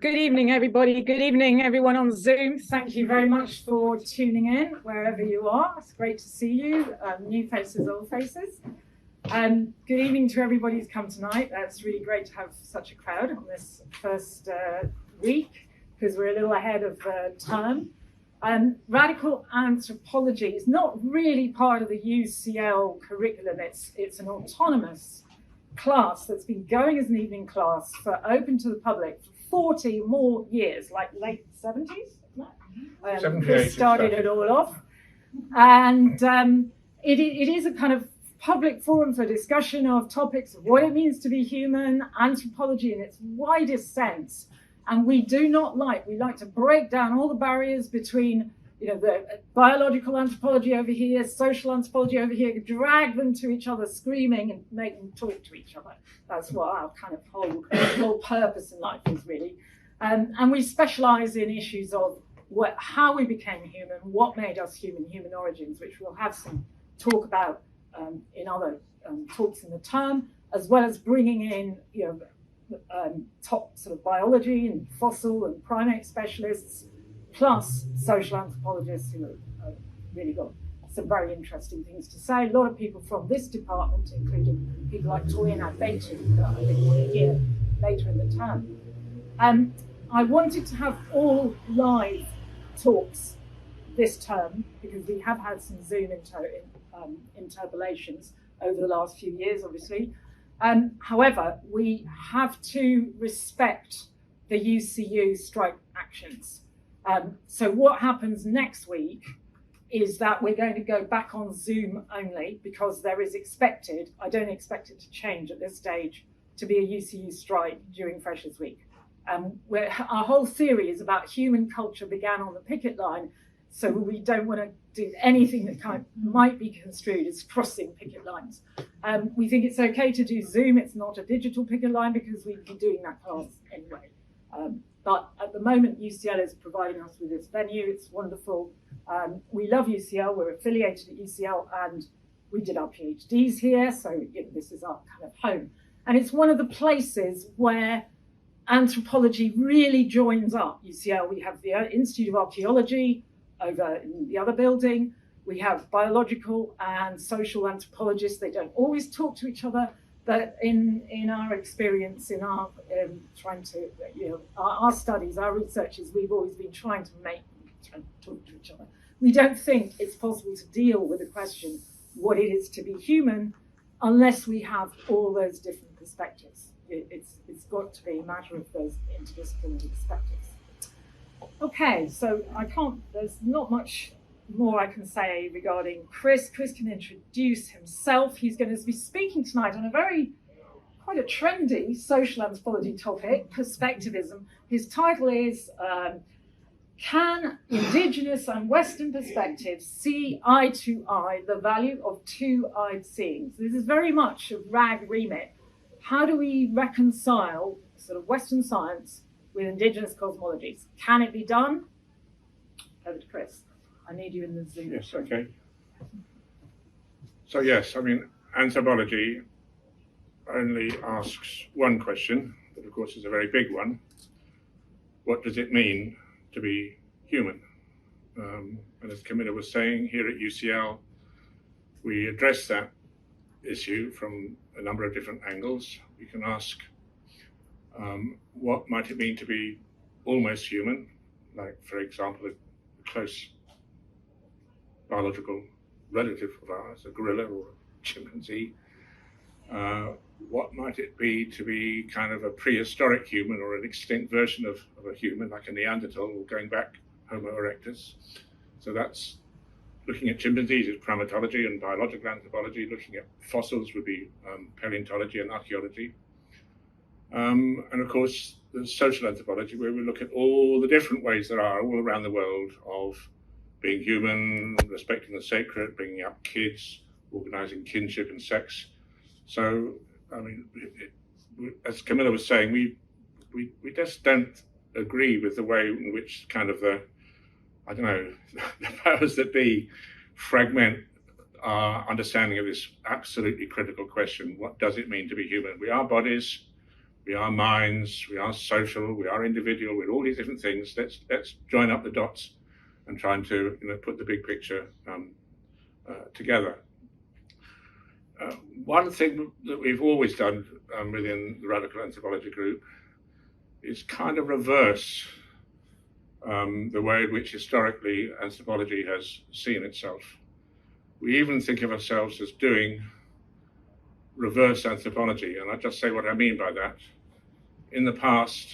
Good evening, everybody. Good evening, everyone on Zoom. Thank you very much for tuning in, wherever you are. It's great to see you, new faces, old faces. Good evening to everybody who's come tonight. It's really great to have such a crowd on this first week, because we're a little ahead of the term. Radical anthropology is not really part of the UCL curriculum. It's an autonomous class that's been going as an evening class for open to the public for 40 more years, like late 70s. Chris started it all off. And it is a kind of public forum for discussion of topics of what it means to be human, anthropology in its widest sense. And we like to break down all the barriers between, the biological anthropology over here, social anthropology over here, drag them to each other, screaming, and make them talk to each other. That's what our kind of whole purpose in life is, really. And we specialize in issues of how we became human, what made us human origins, which we'll have some talk about in other talks in the term, as well as bringing in, top sort of biology and fossil and primate specialists, plus social anthropologists who have really got some very interesting things to say. A lot of people from this department, including people like Toyin Adbetu, that I think we'll hear later in the term. I wanted to have all live talks this term because we have had some Zoom interpolations over the last few years, obviously. However, we have to respect the UCU strike actions. So what happens next week is that we're going to go back on Zoom only because there is expected, I don't expect it to change at this stage, to be a UCU strike during Freshers Week. Our whole theory is about human culture began on the picket line, so we don't want to do anything that might be construed as crossing picket lines. We think it's okay to do Zoom. It's not a digital picket line because we've been doing that class anyway. But at the moment, UCL is providing us with this venue. It's wonderful. We love UCL. We're affiliated at UCL, and we did our PhDs here, so this is our kind of home. And it's one of the places where anthropology really joins up. UCL, we have the Institute of Archaeology over in the other building. We have biological and social anthropologists. They don't always talk to each other, but in our experience, in our trying to, our studies, our researches, we've always been trying to talk to each other. We don't think it's possible to deal with the question, what it is to be human, unless we have all those different perspectives. It's got to be a matter of those interdisciplinary perspectives. Okay, so there's not much more I can say regarding Chris. Chris can introduce himself. He's going to be speaking tonight on quite a trendy social anthropology topic, perspectivism. His title is, Can Indigenous and Western Perspectives See Eye to Eye the Value of Two-Eyed Seeing? So this is very much a RAG remit. How do we reconcile sort of Western science with Indigenous cosmologies? Can it be done? Over to Chris. I need you in the Zoom. Yes, okay. So yes, anthropology only asks one question, but of course is a very big one. What does it mean to be human? And as Camilla was saying, here at UCL, we address that issue from a number of different angles. We can ask, what might it mean to be almost human? Like, for example, a close biological relative of ours, a gorilla or a chimpanzee. What might it be to be kind of a prehistoric human or an extinct version of a human, like a Neanderthal, or going back Homo erectus? So that's looking at chimpanzees is primatology and biological anthropology. Looking at fossils would be paleontology and archaeology. And of course, there's social anthropology, where we look at all the different ways there are all around the world of being human, respecting the sacred, bringing up kids, organizing kinship and sex. So, as Camilla was saying, we just don't agree with the way in which kind of the powers that be fragment our understanding of this absolutely critical question. What does it mean to be human? We are bodies, we are minds, we are social, we are individual, we're all these different things. Let's join up the dots and trying to put the big picture together. One thing that we've always done within the radical anthropology group is kind of reverse the way in which historically anthropology has seen itself. We even think of ourselves as doing reverse anthropology, and I'll just say what I mean by that. In the past,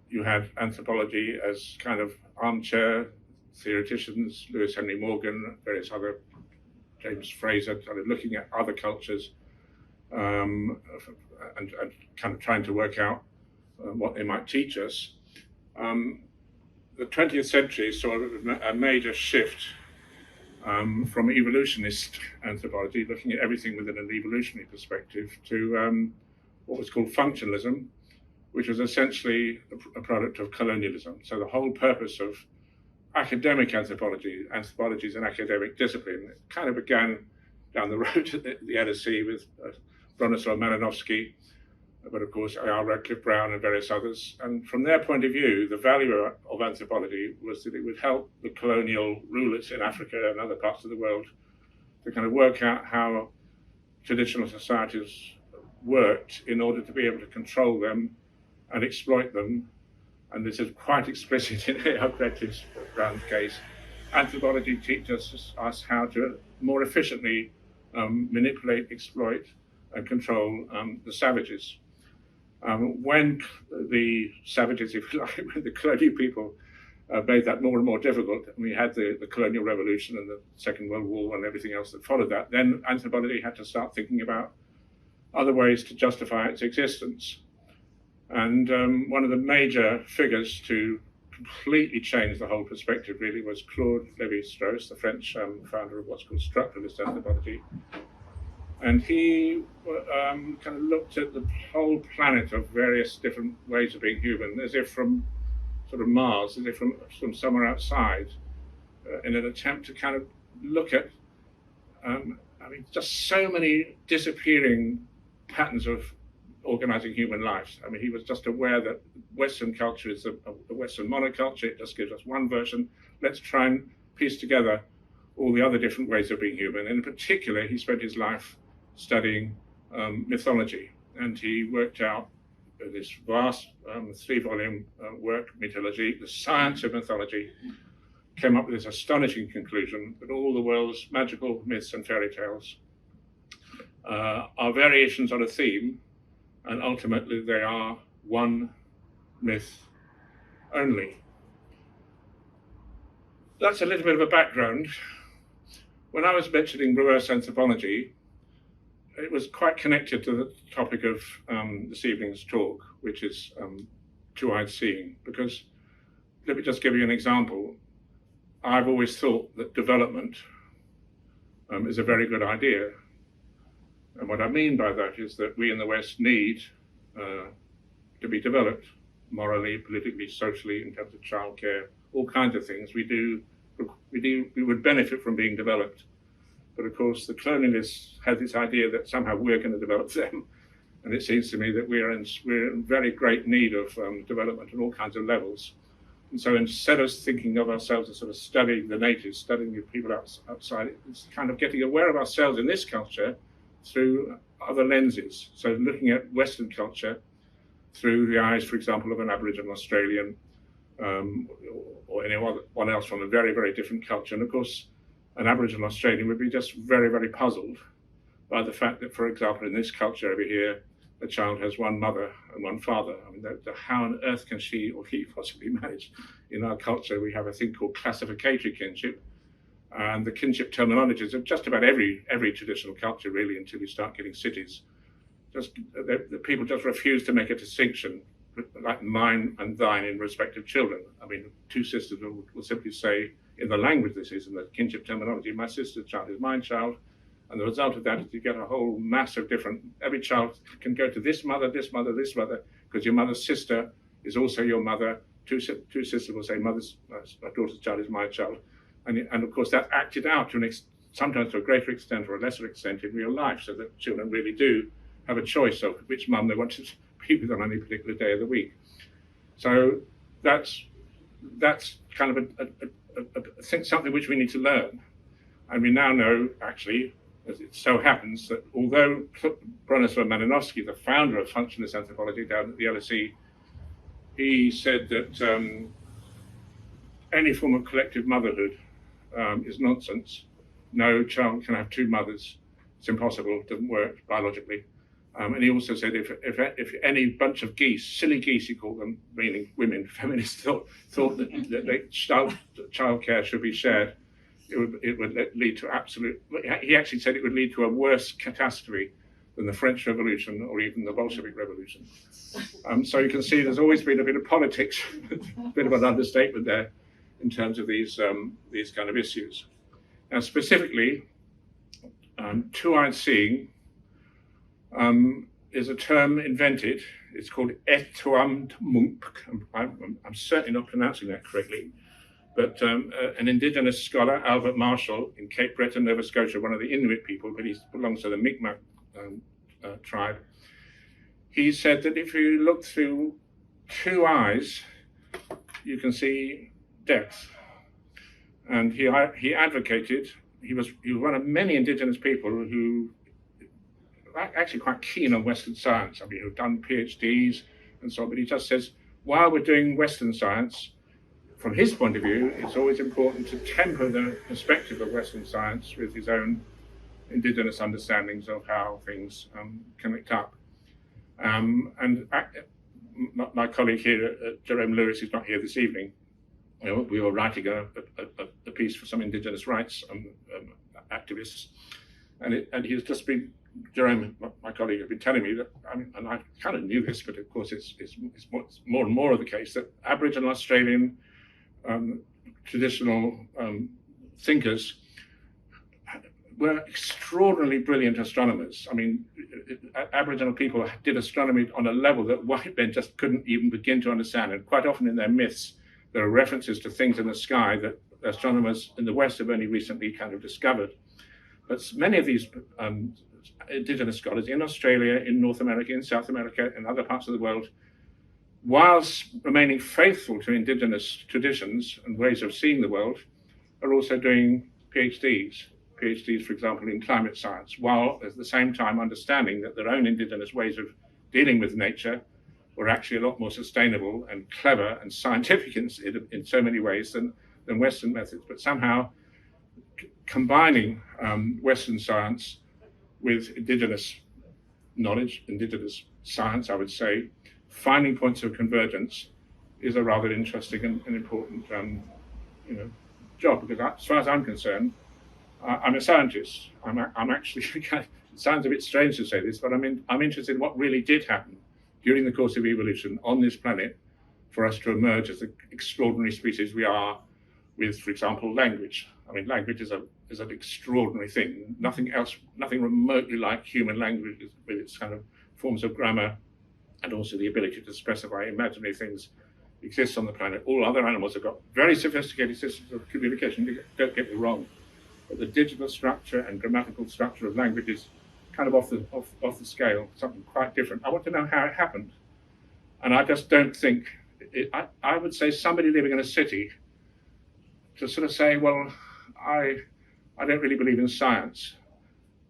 you had anthropology as kind of armchair theoreticians, Lewis Henry Morgan, various other, James Fraser, kind of looking at other cultures and kind of trying to work out what they might teach us. The 20th century saw a major shift from evolutionist anthropology, looking at everything within an evolutionary perspective, to what was called functionalism, which was essentially a product of colonialism. So the whole purpose of academic anthropology is an academic discipline. It kind of began down the road at the LSE with Bronislaw Malinowski, but of course A.R. Radcliffe Brown and various others. And from their point of view, the value of anthropology was that it would help the colonial rulers in Africa and other parts of the world to kind of work out how traditional societies worked in order to be able to control them and exploit them. And this is quite explicit in A.R. Radcliffe Brown's case. Anthropology teaches us how to more efficiently manipulate, exploit, and control the savages. When the savages, if you like, when the colonial people made that more and more difficult, and we had the colonial revolution and the Second World War and everything else that followed that, then anthropology had to start thinking about other ways to justify its existence. And one of the major figures to completely change the whole perspective really was Claude Lévi-Strauss, the French founder of what's called structuralist anthropology. And he kind of looked at the whole planet of various different ways of being human, as if from sort of Mars, as if from somewhere outside, in an attempt to kind of look at, just so many disappearing patterns of organizing human lives. I mean, he was just aware that Western culture is a Western monoculture. It just gives us one version. Let's try and piece together all the other different ways of being human. And in particular, he spent his life studying mythology, and he worked out this vast 3-volume work, Mythology, the science of mythology, came up with this astonishing conclusion that all the world's magical myths and fairy tales are variations on a theme, and ultimately they are one myth only. That's a little bit of a background. When I was mentioning reverse anthropology, it was quite connected to the topic of this evening's talk, which is two-eyed seeing, because let me just give you an example. I've always thought that development is a very good idea. And what I mean by that is that we in the West need to be developed morally, politically, socially, in terms of childcare, all kinds of things. We would benefit from being developed. But of course, the colonialists had this idea that somehow we're going to develop them. And it seems to me that we're in very great need of development at all kinds of levels. And so instead of thinking of ourselves as sort of studying the natives, studying the people outside, it's kind of getting aware of ourselves in this culture through other lenses. So looking at Western culture through the eyes, for example, of an Aboriginal Australian or anyone else from a very, very different culture. And of course, an Aboriginal Australian would be just very, very puzzled by the fact that, for example, in this culture over here, a child has one mother and one father. I mean, how on earth can she or he possibly manage? In our culture, we have a thing called classificatory kinship, and the kinship terminologies of just about every traditional culture, really, until you start getting cities. The people just refuse to make a distinction, like mine and thine in respect of children. I mean, two sisters will simply say, in the language this is, in the kinship terminology, my sister's child is my child. And the result of that is you get a whole mass of different, every child can go to this mother, this mother, this mother, because your mother's sister is also your mother. Two sisters will say, my daughter's child is my child. And of course, that acted out to sometimes to a greater extent or a lesser extent in real life, so that children really do have a choice of which mum they want to be with on any particular day of the week. So that's kind of I think something which we need to learn. And we now know, actually, as it so happens, that although Bronislaw Malinowski, the founder of functionalist anthropology down at the LSE, he said that any form of collective motherhood is nonsense. No child can have two mothers. It's impossible. It doesn't work biologically. And he also said if any bunch of geese, silly geese he called them, meaning women, feminists, thought that childcare should be shared, it would lead to absolute. He actually said it would lead to a worse catastrophe than the French Revolution or even the Bolshevik Revolution. So you can see there's always been a bit of politics, a bit of an understatement there in terms of these kind of issues. Now, specifically, two-eyed seeing is a term invented. It's called etuamtmunk. I'm certainly not pronouncing that correctly, but an indigenous scholar, Albert Marshall, in Cape Breton, Nova Scotia, one of the Inuit people, but he belongs to the Mi'kmaq tribe. He said that if you look through two eyes, you can see depth. And he advocated, he was one of many indigenous people who are actually quite keen on Western science. I mean, who've done PhDs and so on, but he just says, while we're doing Western science, from his point of view, it's always important to temper the perspective of Western science with his own indigenous understandings of how things connect up. And my colleague here, Jerome Lewis, who's not here this evening, we were writing a piece for some indigenous rights activists, and he's just been, Jerome, my colleague, has been telling me that, and I kind of knew this, but of course it's more and more of the case that Aboriginal Australian traditional thinkers were extraordinarily brilliant astronomers. I mean, Aboriginal people did astronomy on a level that white men just couldn't even begin to understand, and quite often in their myths, there are references to things in the sky that astronomers in the West have only recently kind of discovered. But many of these indigenous scholars in Australia, in North America, in South America, and other parts of the world, whilst remaining faithful to indigenous traditions and ways of seeing the world, are also doing PhDs, for example, in climate science, while at the same time understanding that their own indigenous ways of dealing with nature were actually a lot more sustainable and clever and scientific in so many ways than Western methods. But somehow combining Western science with indigenous knowledge, indigenous science, I would say, finding points of convergence is a rather interesting and important job, because as far as I'm concerned, I'm a scientist. I'm actually, it sounds a bit strange to say this, but I'm interested in what really did happen during the course of evolution on this planet for us to emerge as the extraordinary species we are with, for example, language. I mean, language is an extraordinary thing. Nothing remotely like human language with its kind of forms of grammar and also the ability to specify imaginary things exists on the planet. All other animals have got very sophisticated systems of communication, don't get me wrong, but the digital structure and grammatical structure of language is kind of off the scale, something quite different. I want to know how it happened. And I just don't think, I would say somebody living in a city to sort of say, well, I don't really believe in science.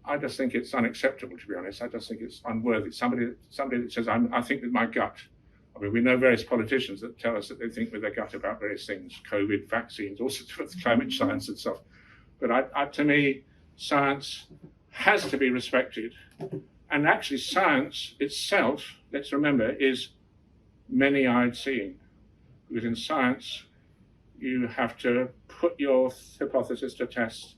I just think it's unacceptable, to be honest. I just think it's unworthy. Somebody that says, I think with my gut. I mean, we know various politicians that tell us that they think with their gut about various things, COVID, vaccines, all sorts of climate science and stuff. But to me, science has to be respected. And actually science itself, let's remember, is many-eyed seeing. Because in science, you have to put your hypothesis to test.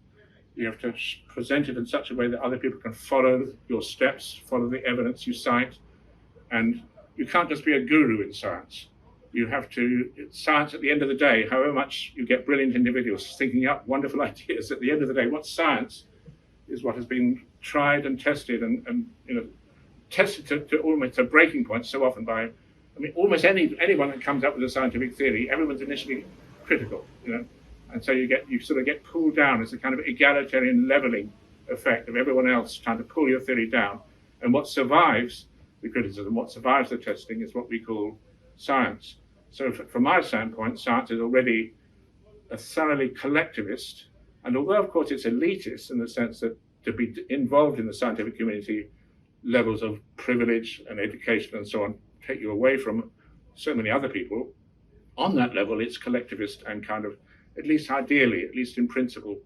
You have to present it in such a way that other people can follow your steps, follow the evidence you cite. And you can't just be a guru in science. You have to, science at the end of the day, however much you get brilliant individuals thinking up wonderful ideas, at the end of the day, what's science is what has been tried and tested and tested to almost a breaking point so often by, almost anyone that comes up with a scientific theory, everyone's initially critical, and so you sort of get pulled down. It's a kind of egalitarian leveling effect of everyone else trying to pull your theory down, and what survives the criticism. What survives the testing is what we call science. So from my standpoint, science is already a thoroughly collectivist, and although of course it's elitist in the sense that to be involved in the scientific community, levels of privilege and education and so on take you away from so many other people, on that level it's collectivist and kind of, at least ideally, at least in principle,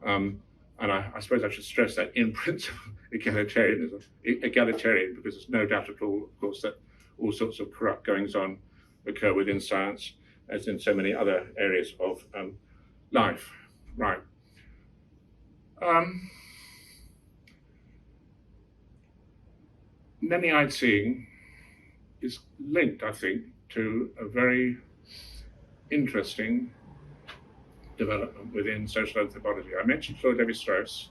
and I suppose I should stress that in principle, egalitarian, because there's no doubt at all, of course, that all sorts of corrupt goings-on occur within science, as in so many other areas of life. Right. Many-eyed seeing is linked, I think, to a very interesting development within social anthropology. I mentioned Claude Lévi-Strauss.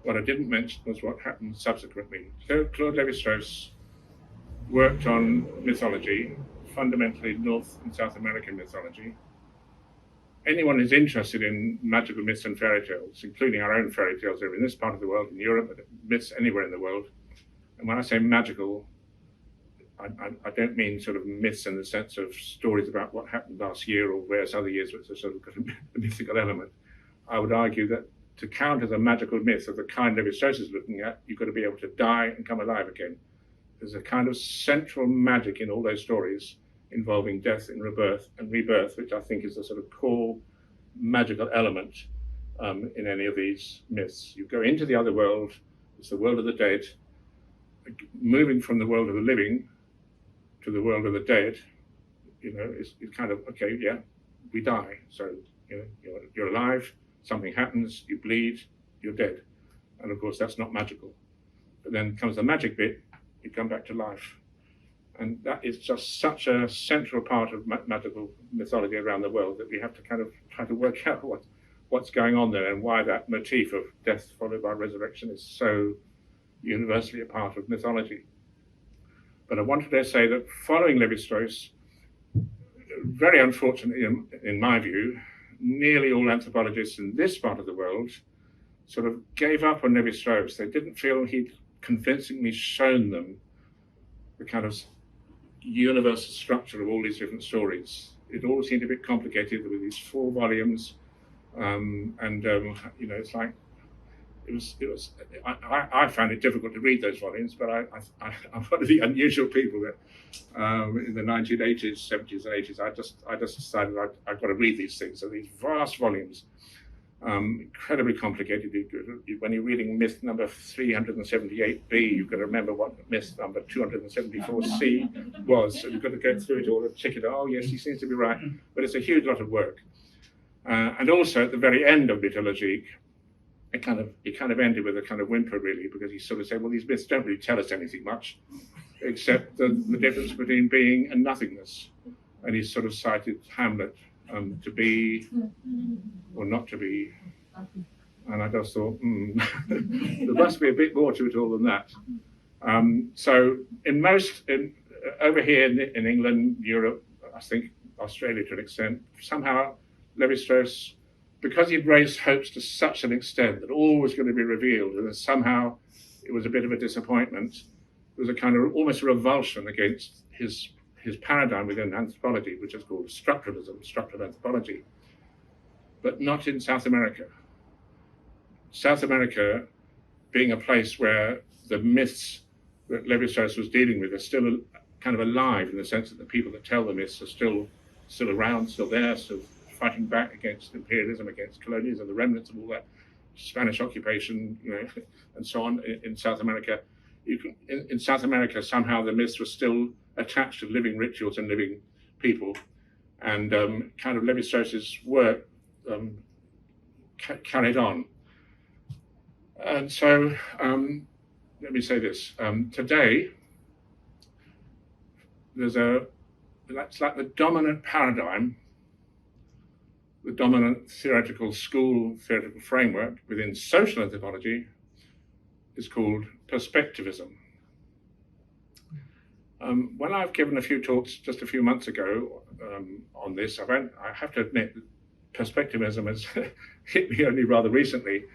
What I didn't mention was what happened subsequently. Claude Lévi-Strauss worked on mythology, fundamentally North and South American mythology. Anyone who's interested in magical myths and fairy tales, including our own fairy tales over in this part of the world, in Europe, myths anywhere in the world, and when I say magical, I don't mean sort of myths in the sense of stories about what happened last year or various other years, which are sort of got a mythical element. I would argue that to counter the magical myth of the kind Lévi-Strauss is looking at, you've got to be able to die and come alive again. There's a kind of central magic in all those stories involving death and rebirth, which I think is the sort of core magical element in any of these myths. You go into the other world, it's the world of the dead, moving from the world of the living to the world of the dead, it's kind of, okay, yeah, we die. So, you're alive, something happens, you bleed, you're dead. And of course, that's not magical. But then comes the magic bit, you come back to life. And that is just such a central part of magical mythology around the world that we have to kind of try to work out what's going on there and why that motif of death followed by resurrection is so universally a part of mythology. But I wanted to say that following Lévi-Strauss, very unfortunately, in my view, nearly all anthropologists in this part of the world sort of gave up on Lévi-Strauss. They didn't feel he'd convincingly shown them the kind of universal structure of all these different stories. It all seemed a bit complicated with these 4 volumes, it's like, I found it difficult to read those volumes, but I'm one of the unusual people that in the 1980s, 70s and 80s, I just decided I've got to read these things. So these vast volumes, incredibly complicated. When you're reading myth number 378B, you've got to remember what myth number 274C was. So you've got to go through it all and check it. Oh yes, he seems to be right. But it's a huge lot of work. And also at the very end of Mythologique, it kind of ended with a kind of whimper, really, because he sort of said, well, these myths don't really tell us anything much, except the difference between being and nothingness. And he sort of cited Hamlet, to be or not to be. And I just thought, there must be a bit more to it all than that. So over here in England, Europe, I think Australia to an extent, somehow Lévi-Strauss, because he'd raised hopes to such an extent that all was going to be revealed, and then somehow it was a bit of a disappointment. There was a kind of almost revulsion against his paradigm within anthropology, which is called structuralism, structural anthropology, but not in South America. South America being a place where the myths that Lévi-Strauss was dealing with are still kind of alive, in the sense that the people that tell the myths are still around, still there, still fighting back against imperialism, against colonialism, the remnants of all that Spanish occupation, and so on in South America. In South America, somehow the myths were still attached to living rituals and living people, and kind of Lévi-Strauss's work carried on. And so, let me say this: today, that's like the dominant paradigm. The dominant theoretical framework within social anthropology is called perspectivism. When I've given a few talks just a few months ago on this, I have to admit that perspectivism has hit me only rather recently.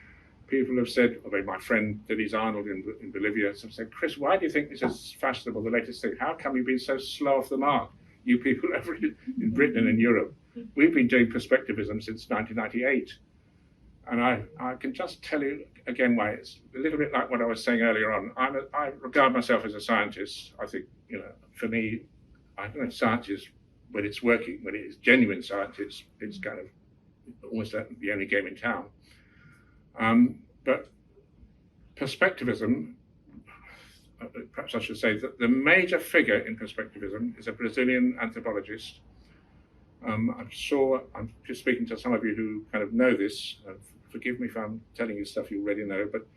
people have said, my friend Denise Arnold in Bolivia have said, Chris, why do you think this is fashionable, the latest thing? How come you've been so slow off the mark? You people over in Britain and in Europe, we've been doing perspectivism since 1998. And I can just tell you again why. It's a little bit like what I was saying earlier on. I regard myself as a scientist. I think, for me, I don't know, science is, when it's working, when it is genuine science, it's kind of almost the only game in town. But perspectivism, perhaps I should say that the major figure in perspectivism is a Brazilian anthropologist. I'm just speaking to some of you who kind of know this. Forgive me if I'm telling you stuff you already know, but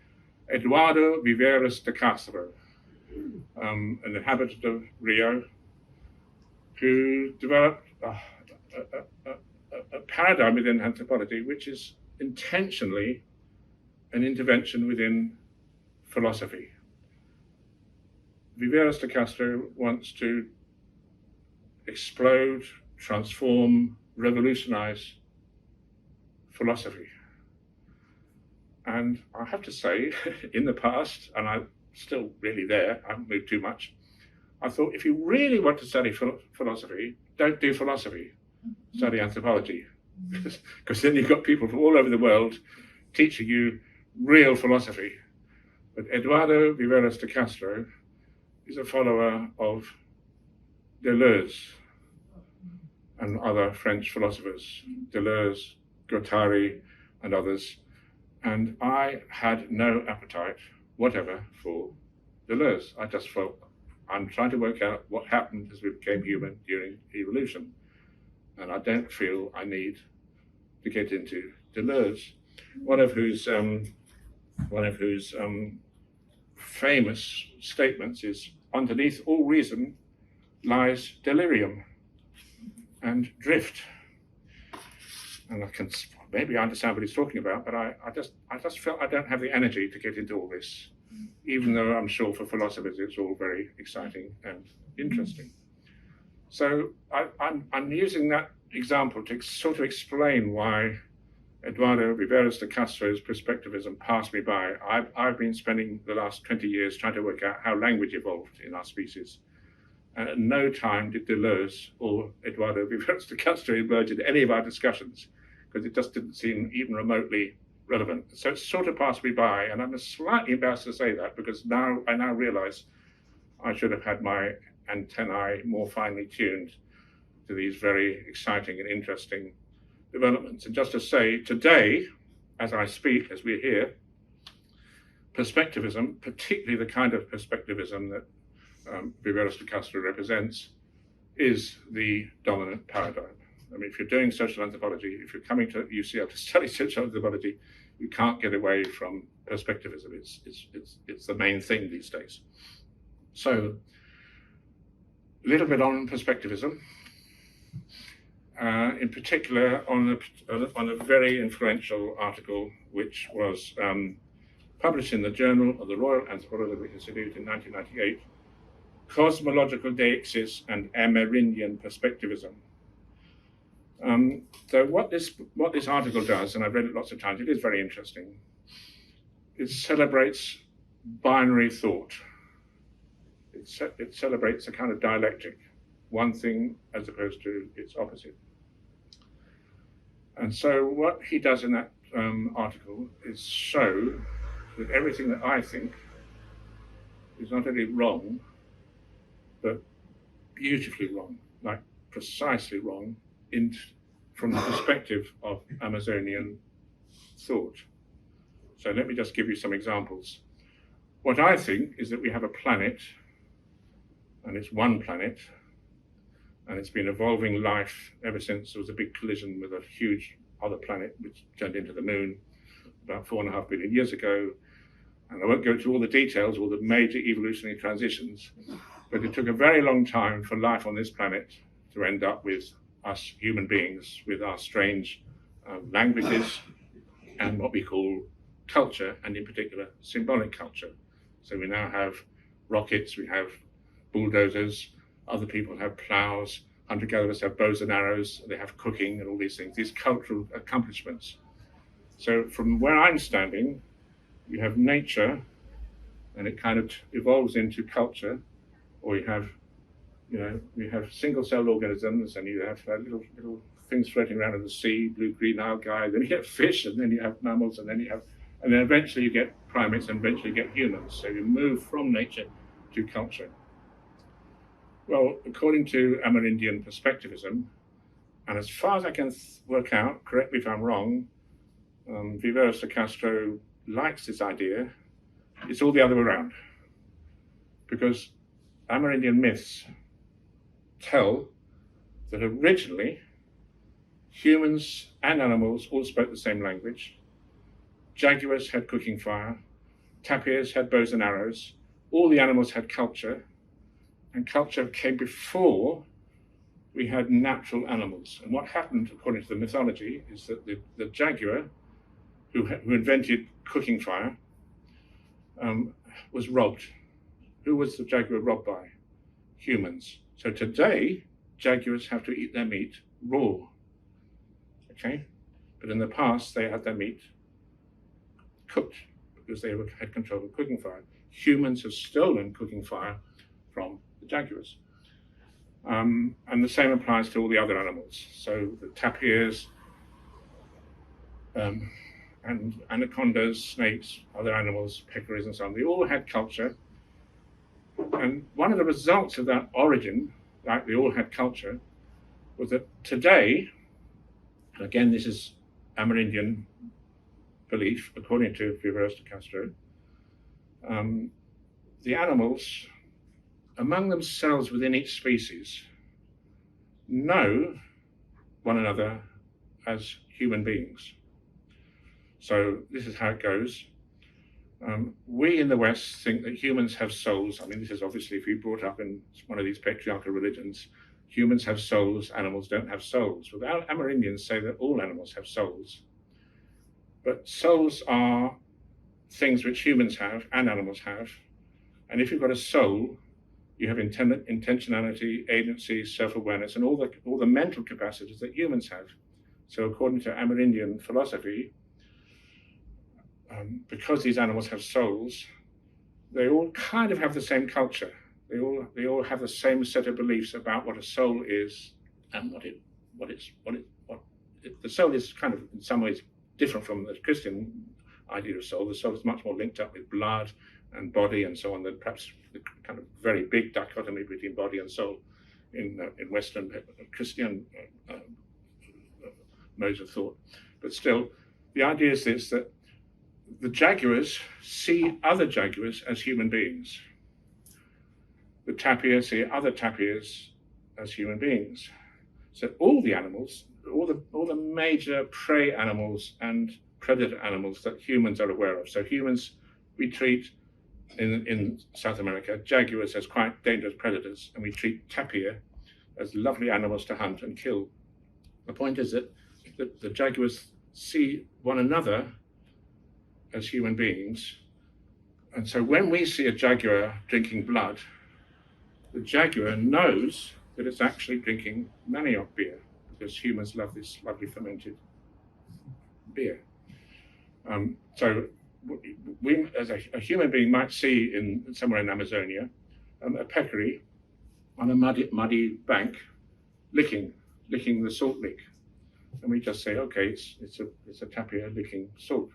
Eduardo Viveiros de Castro, an inhabitant of Rio, who developed a paradigm within anthropology which is intentionally an intervention within philosophy. Viveiros de Castro wants to explode, transform, revolutionize philosophy. And I have to say, in the past, and I'm still really there, I haven't moved too much, I thought if you really want to study philosophy, don't do philosophy, study anthropology. Because then you've got people from all over the world teaching you real philosophy. But Eduardo Viveiros de Castro is a follower of Deleuze and other French philosophers, Deleuze, Guattari, and others. And I had no appetite whatever for Deleuze. I just felt I'm trying to work out what happened as we became human during evolution. And I don't feel I need to get into Deleuze, one of whose famous statements is, underneath all reason lies delirium and drift. And I can maybe understand what he's talking about, but I just felt I don't have the energy to get into all this, even though I'm sure for philosophers it's all very exciting and interesting. So I'm using that example to sort of explain why Eduardo Viveiros de Castro's perspectivism passed me by. I've been spending the last 20 years trying to work out how language evolved in our species. And at no time did Deleuze or Eduardo Viveiros de Castro emerge in any of our discussions, because it just didn't seem even remotely relevant. So it sort of passed me by, and I'm slightly embarrassed to say that, because I now realize I should have had my antennae more finely tuned to these very exciting and interesting developments. And just to say, today, as I speak, as we're here, perspectivism, particularly the kind of perspectivism that Viveiros de Castro represents, is the dominant paradigm. I mean, if you're doing social anthropology, if you're coming to UCL to study social anthropology, you can't get away from perspectivism. It's the main thing these days. So, a little bit on perspectivism. In particular on a very influential article which was published in the Journal of the Royal Anthropological Institute in 1998, Cosmological Deixis and Amerindian Perspectivism. So what this article does, and I've read it lots of times, it is very interesting, it celebrates binary thought. It celebrates a kind of dialectic, one thing as opposed to its opposite. And so what he does in that article is show that everything that I think is not only wrong, but beautifully wrong, like precisely wrong from the perspective of Amazonian thought. So let me just give you some examples. What I think is that we have a planet, and it's one planet, and it's been evolving life ever since there was a big collision with a huge other planet which turned into the moon about 4.5 billion years ago. And I won't go into all the details, all the major evolutionary transitions, but it took a very long time for life on this planet to end up with us human beings, with our strange languages and what we call culture, and in particular symbolic culture. So we now have rockets, we have bulldozers, other people have plows, hunter-gatherers have bows and arrows, they have cooking and all these things, these cultural accomplishments. So from where I'm standing, you have nature, and it kind of evolves into culture, or you have single-celled organisms, and you have little things floating around in the sea, blue-green algae. Then you have fish, and then you have mammals, and then eventually you get primates, and eventually you get humans. So you move from nature to culture. Well, according to Amerindian perspectivism, and as far as I can work out, correct me if I'm wrong, Viveros de Castro likes this idea. It's all the other way around, because Amerindian myths tell that originally humans and animals all spoke the same language. Jaguars had cooking fire, tapirs had bows and arrows, all the animals had culture, and culture came before we had natural animals. And what happened, according to the mythology, is that the jaguar, who invented cooking fire, was robbed. Who was the jaguar robbed by? Humans. So today, jaguars have to eat their meat raw. Okay? But in the past, they had their meat cooked because they had control of cooking fire. Humans have stolen cooking fire from the jaguars. And the same applies to all the other animals. So the tapirs, and anacondas, snakes, other animals, peccaries and so on, they all had culture. And one of the results of that origin, like they all had culture, was that today, again, this is Amerindian belief, according to Viveros de Castro, the animals, among themselves within each species, know one another as human beings. So this is how it goes. We in the West think that humans have souls. I mean, this is obviously, if you brought up in one of these patriarchal religions, humans have souls, animals don't have souls. Well, the Amerindians say that all animals have souls. But souls are things which humans have and animals have. And if you've got a soul, you have intentionality, agency, self-awareness, and all the mental capacities that humans have. So according to Amerindian philosophy, because these animals have souls, they all kind of have the same culture. They all have the same set of beliefs about what a soul is and the soul is kind of in some ways different from the Christian idea of soul. The soul is much more linked up with blood and body and so on than perhaps the kind of very big dichotomy between body and soul in Western Christian modes of thought. But still, the idea is this, that the jaguars see other jaguars as human beings. The tapirs see other tapirs as human beings. So all the animals, all the major prey animals and predator animals that humans are aware of. So humans, we treat in South America, jaguars as quite dangerous predators, and we treat tapir as lovely animals to hunt and kill. The point is that the jaguars see one another as human beings. And so when we see a jaguar drinking blood, the jaguar knows that it's actually drinking manioc beer, because humans love this lovely fermented beer. So we, as a human being, might see somewhere in Amazonia a peccary on a muddy bank licking the salt lick. And we just say, okay, it's a tapir licking salt.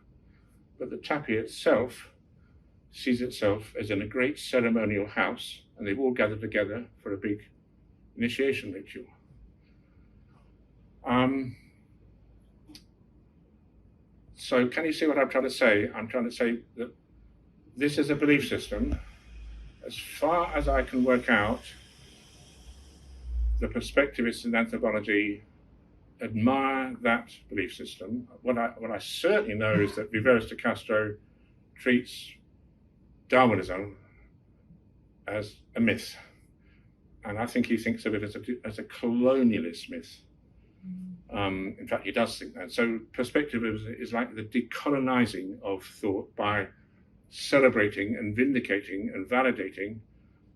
But the tapir itself sees itself as in a great ceremonial house, and they've all gathered together for a big initiation ritual. So can you see what I'm trying to say? I'm trying to say that this is a belief system. As far as I can work out, the perspectivists in anthropology admire that belief system. What I certainly know is that Viveros de Castro treats Darwinism as a myth. And I think he thinks of it as a colonialist myth. In fact, he does think that. So perspectivism is like the decolonizing of thought by celebrating and vindicating and validating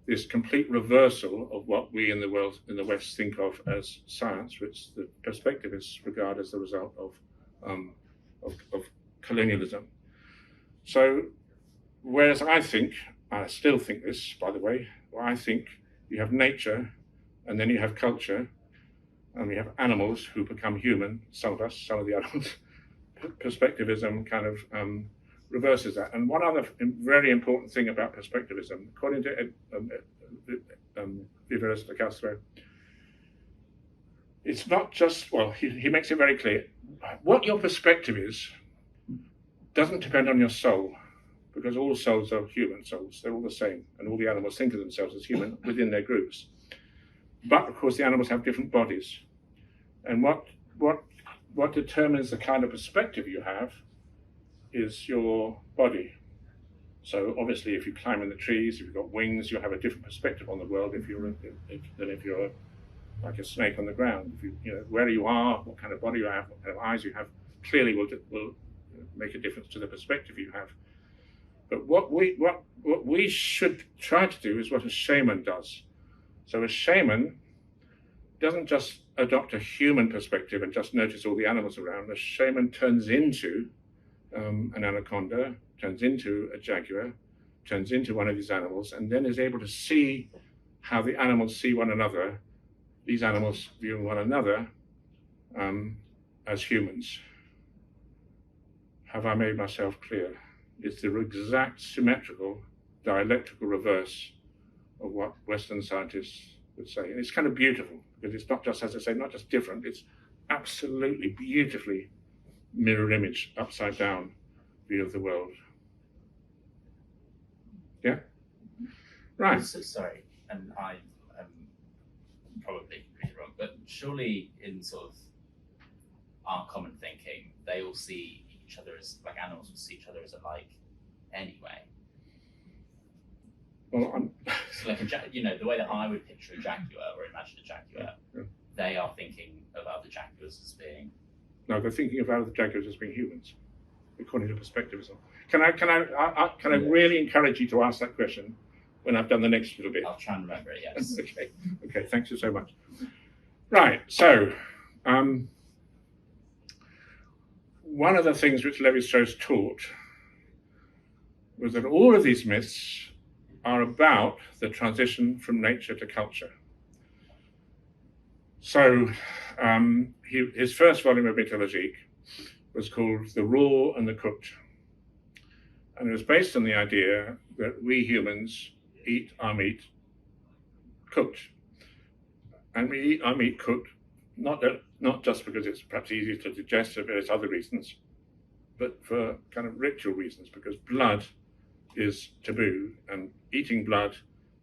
this complete reversal of what we in the West think of as science, which the perspectivists regard as the result of colonialism. So, whereas I still think this, by the way, I think you have nature, and then you have culture, and we have animals who become human, some of us, some of the animals. Perspectivism kind of reverses that. And one other very important thing about perspectivism, according to Viveros de Castro, it's not just, well, he makes it very clear, what your perspective is doesn't depend on your soul, because all souls are human souls, they're all the same, and all the animals think of themselves as human within their groups. But of course the animals have different bodies. And what determines the kind of perspective you have is your body. So obviously, if you climb in the trees, if you've got wings, you'll have a different perspective on the world than if you're like a snake on the ground. If you where you are, what kind of body you have, what kind of eyes you have, clearly will make a difference to the perspective you have. But what we should try to do is what a shaman does. So a shaman doesn't just adopt a human perspective and just notice all the animals around. The shaman turns into an anaconda, turns into a jaguar, turns into one of these animals, and then is able to see how the animals see one another, these animals viewing one another as humans. Have I made myself clear? It's the exact symmetrical, dialectical reverse of what Western scientists would say. And it's kind of beautiful, because it's not just, as I say, not just different, it's absolutely beautifully mirror image, upside down view of the world. Yeah? Right. So, sorry, and I am probably completely wrong, but surely in sort of our common thinking, they all see each other as, like animals will see each other as alike anyway. Well, so like the way that I would picture a jaguar or imagine a jaguar, they are thinking of other jaguars as being. No, they're thinking of other jaguars as being humans, according to perspectivism. Can I really encourage you to ask that question when I've done the next little bit? I'll try and remember it. Yes. Okay. Thank you so much. Right. So, one of the things which Lévi-Strauss taught was that all of these myths are about the transition from nature to culture. So his first volume of Mythologique was called The Raw and the Cooked. And it was based on the idea that we humans eat our meat cooked. And we eat our meat cooked, not just because it's perhaps easier to digest for various other reasons, but for kind of ritual reasons, because blood is taboo, and eating blood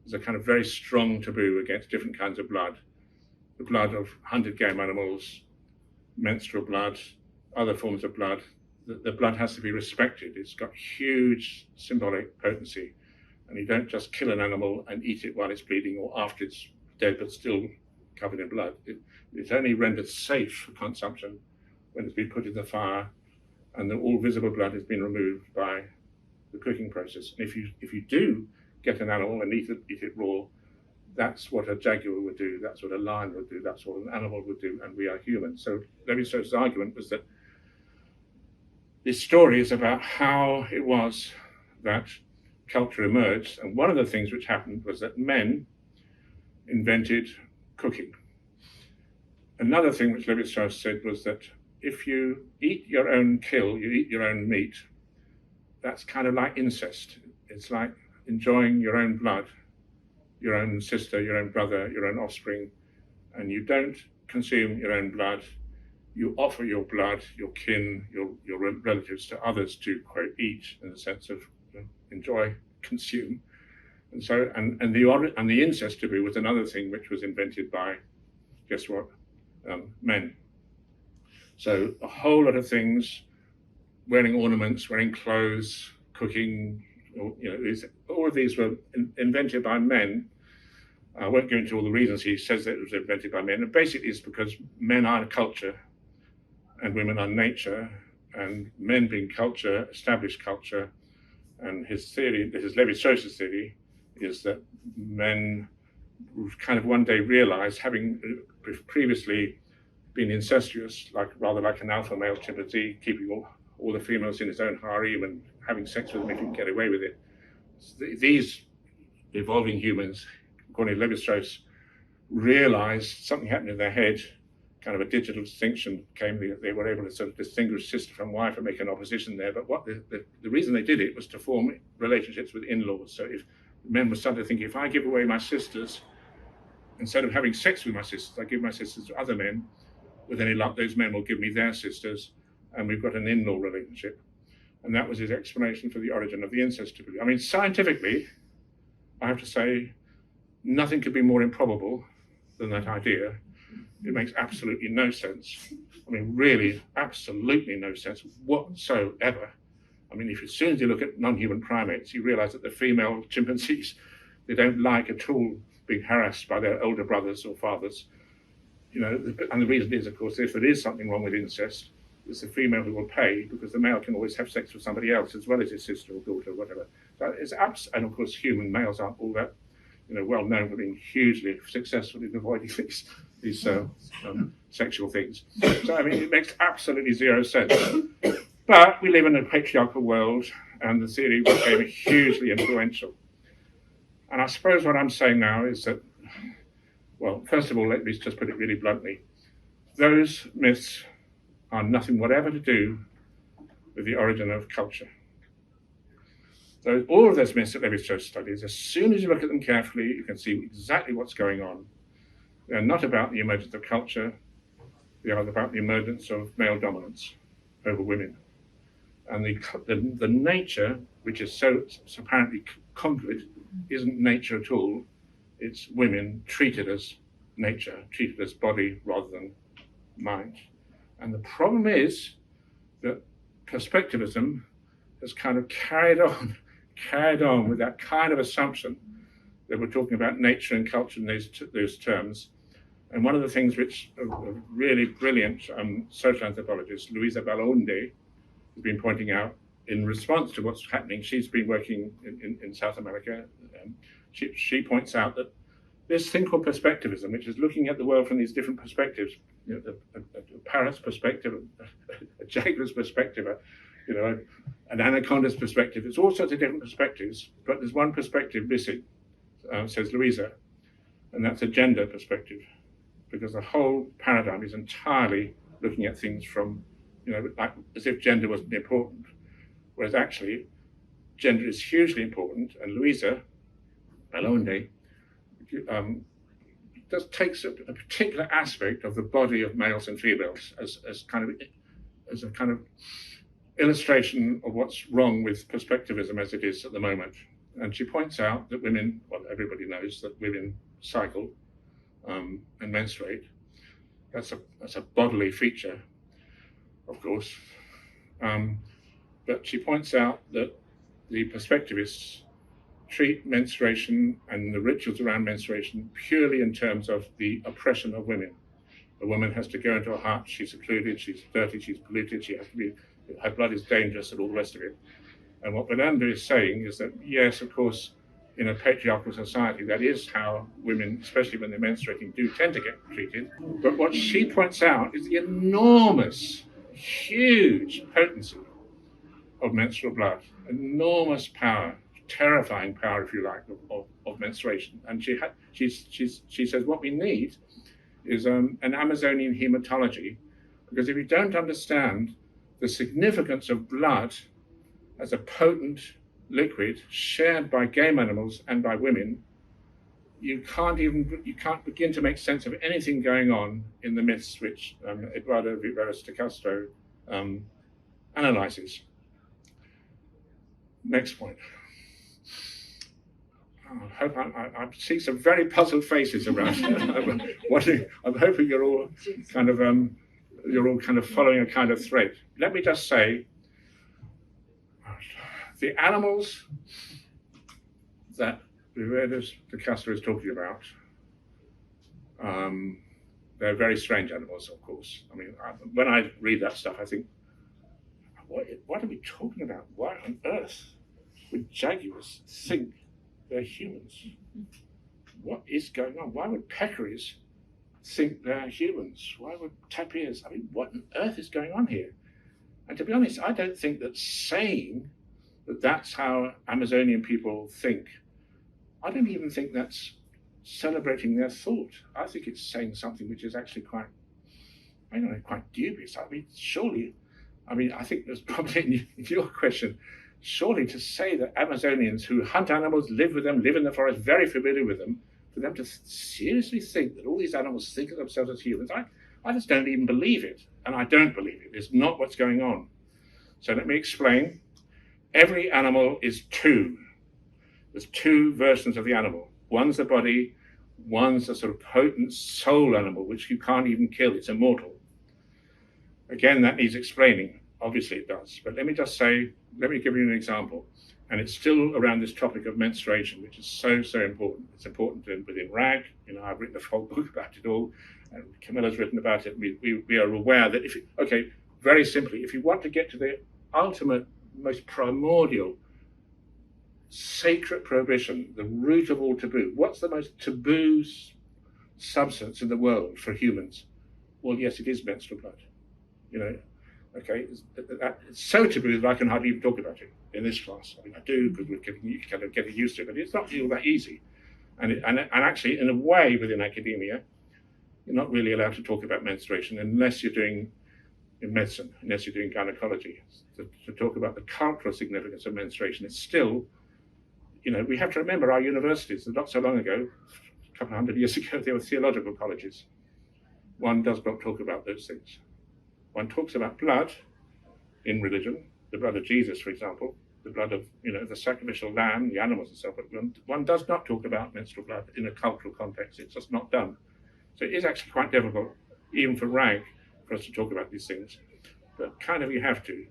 is a kind of very strong taboo against different kinds of blood. The blood of hunted game animals, menstrual blood, other forms of blood. The blood has to be respected. It's got huge symbolic potency. And you don't just kill an animal and eat it while it's bleeding or after it's dead but still covered in blood. It's only rendered safe for consumption when it's been put in the fire and all visible blood has been removed by the cooking process. And if you do get an animal and eat it raw, that's what a jaguar would do, that's what a lion would do, that's what an animal would do, and we are human. So Lévi-Strauss' argument was that this story is about how it was that culture emerged, and one of the things which happened was that men invented cooking. Another thing which Lévi-Strauss said was that if you eat your own kill, you eat your own meat, that's kind of like incest. It's like enjoying your own blood, your own sister, your own brother, your own offspring, and you don't consume your own blood. You offer your blood, your kin, your relatives to others to, quote, eat, in the sense of enjoy, consume. And so, and the incest taboo was another thing which was invented by, guess what, men. So a whole lot of things, wearing ornaments, wearing clothes, cooking, all of these were invented by men. I won't go into all the reasons. He says that it was invented by men, and basically it's because men are culture and women are nature, and men being culture, established culture. And his theory, this is Lévi-Strauss' theory, is that men kind of one day realized, having previously been incestuous, rather like an alpha male chimpanzee, keeping all the females in his own harem and having sex with them if he can get away with it. These evolving humans, according to Levi-Strauss, realized something happened in their head, kind of a digital distinction came. They were able to sort of distinguish sister from wife and make an opposition there. But what the reason they did it was to form relationships with in-laws. So if men were starting to think, if I give away my sisters, instead of having sex with my sisters, I give my sisters to other men. With any luck, those men will give me their sisters, and we've got an in-law relationship. And that was his explanation for the origin of the incest taboo. I mean, scientifically, I have to say, nothing could be more improbable than that idea. It makes absolutely no sense. I mean, really, absolutely no sense whatsoever. I mean, as soon as you look at non-human primates, you realize that the female chimpanzees, they don't like at all being harassed by their older brothers or fathers. You know, and the reason is, of course, if there is something wrong with incest, it's the female who will pay, because the male can always have sex with somebody else as well as his sister or daughter or whatever. So it's and of course, human males aren't all that, you know, well known for being hugely successful in avoiding these sexual things. So I mean, it makes absolutely zero sense. But we live in a patriarchal world, and the theory became hugely influential. And I suppose what I'm saying now is that, well, first of all, let me just put it really bluntly. Those myths are nothing whatever to do with the origin of culture. So all of those myths that Levi-Strauss studies, as soon as you look at them carefully, you can see exactly what's going on. They're not about the emergence of culture. They are about the emergence of male dominance over women. And the nature, which is so apparently concrete, isn't nature at all. It's women treated as nature, treated as body rather than mind. And the problem is that perspectivism has kind of carried on with that kind of assumption that we're talking about nature and culture in those terms. And one of the things which a really brilliant social anthropologist, Luisa Belaunde, has been pointing out in response to what's happening, she's been working in South America. She points out that this thing called perspectivism, which is looking at the world from these different perspectives, you know, a parrot's perspective, a jaguar's perspective, an anaconda's perspective. It's all sorts of different perspectives, but there's one perspective missing, says Luisa, and that's a gender perspective, because the whole paradigm is entirely looking at things from, like as if gender wasn't important, whereas actually gender is hugely important, and Luisa Belaunde just takes a particular aspect of the body of males and females as a kind of illustration of what's wrong with perspectivism as it is at the moment. And she points out that women, well, everybody knows that women cycle and menstruate. That's a bodily feature, of course. But she points out that the perspectivists treat menstruation and the rituals around menstruation purely in terms of the oppression of women. A woman has to go into a hut, she's secluded, she's dirty, she's polluted, her blood is dangerous and all the rest of it. And what Belaunde is saying is that, yes, of course, in a patriarchal society, that is how women, especially when they're menstruating, do tend to get treated. But what she points out is the enormous, huge potency of menstrual blood, enormous power, terrifying power, if you like, of menstruation. And she says what we need is an Amazonian hematology, because if you don't understand the significance of blood as a potent liquid shared by game animals and by women, you can't begin to make sense of anything going on in the myths which Eduardo Viveros de Castro analyzes. Next point. I see some very puzzled faces around. I'm hoping you're all kind of following a kind of thread. Let me just say, the animals that Viveros de Castro is talking about, they're very strange animals, of course. I mean, when I read that stuff, I think, what are we talking about? Why on earth would jaguars think they're humans? What is going on? Why would peccaries think they're humans? Why would tapirs? I mean, what on earth is going on here? And to be honest, I don't think that saying that that's how Amazonian people think, I don't even think that's celebrating their thought. I think it's saying something which is actually quite, I don't know, quite dubious. I mean, surely, I think there's probably in your question, surely to say that Amazonians who hunt animals, live with them, live in the forest, very familiar with them, for them to seriously think that all these animals think of themselves as humans, I just don't even believe it. And I don't believe it. It's not what's going on. So let me explain. Every animal is two. There's two versions of the animal. One's the body, one's a sort of potent soul animal, which you can't even kill. It's immortal. Again, that needs explaining. Obviously it does. But let me just say, let me give you an example. And it's still around this topic of menstruation, which is so, so important. It's important within RAG. I've written a whole book about it all, and Camilla's written about it. We are aware that very simply, if you want to get to the ultimate, most primordial, sacred prohibition, the root of all taboo, what's the most taboo substance in the world for humans? Well, yes, it is menstrual blood. Okay, it's so taboo that I can hardly even talk about it in this class. I do, because we're kind of getting used to it, but it's not all that easy. And actually, in a way, within academia, you're not really allowed to talk about menstruation unless you're doing in medicine, unless you're doing gynecology. To talk about the cultural significance of menstruation, it's still, we have to remember our universities, not so long ago, a couple of hundred years ago, they were theological colleges. One does not talk about those things. One talks about blood in religion, the blood of Jesus, for example, the blood of, the sacrificial lamb, the animals and so forth. One does not talk about menstrual blood in a cultural context. It's just not done. So it is actually quite difficult, even for RAG, for us to talk about these things. But kind of you have to,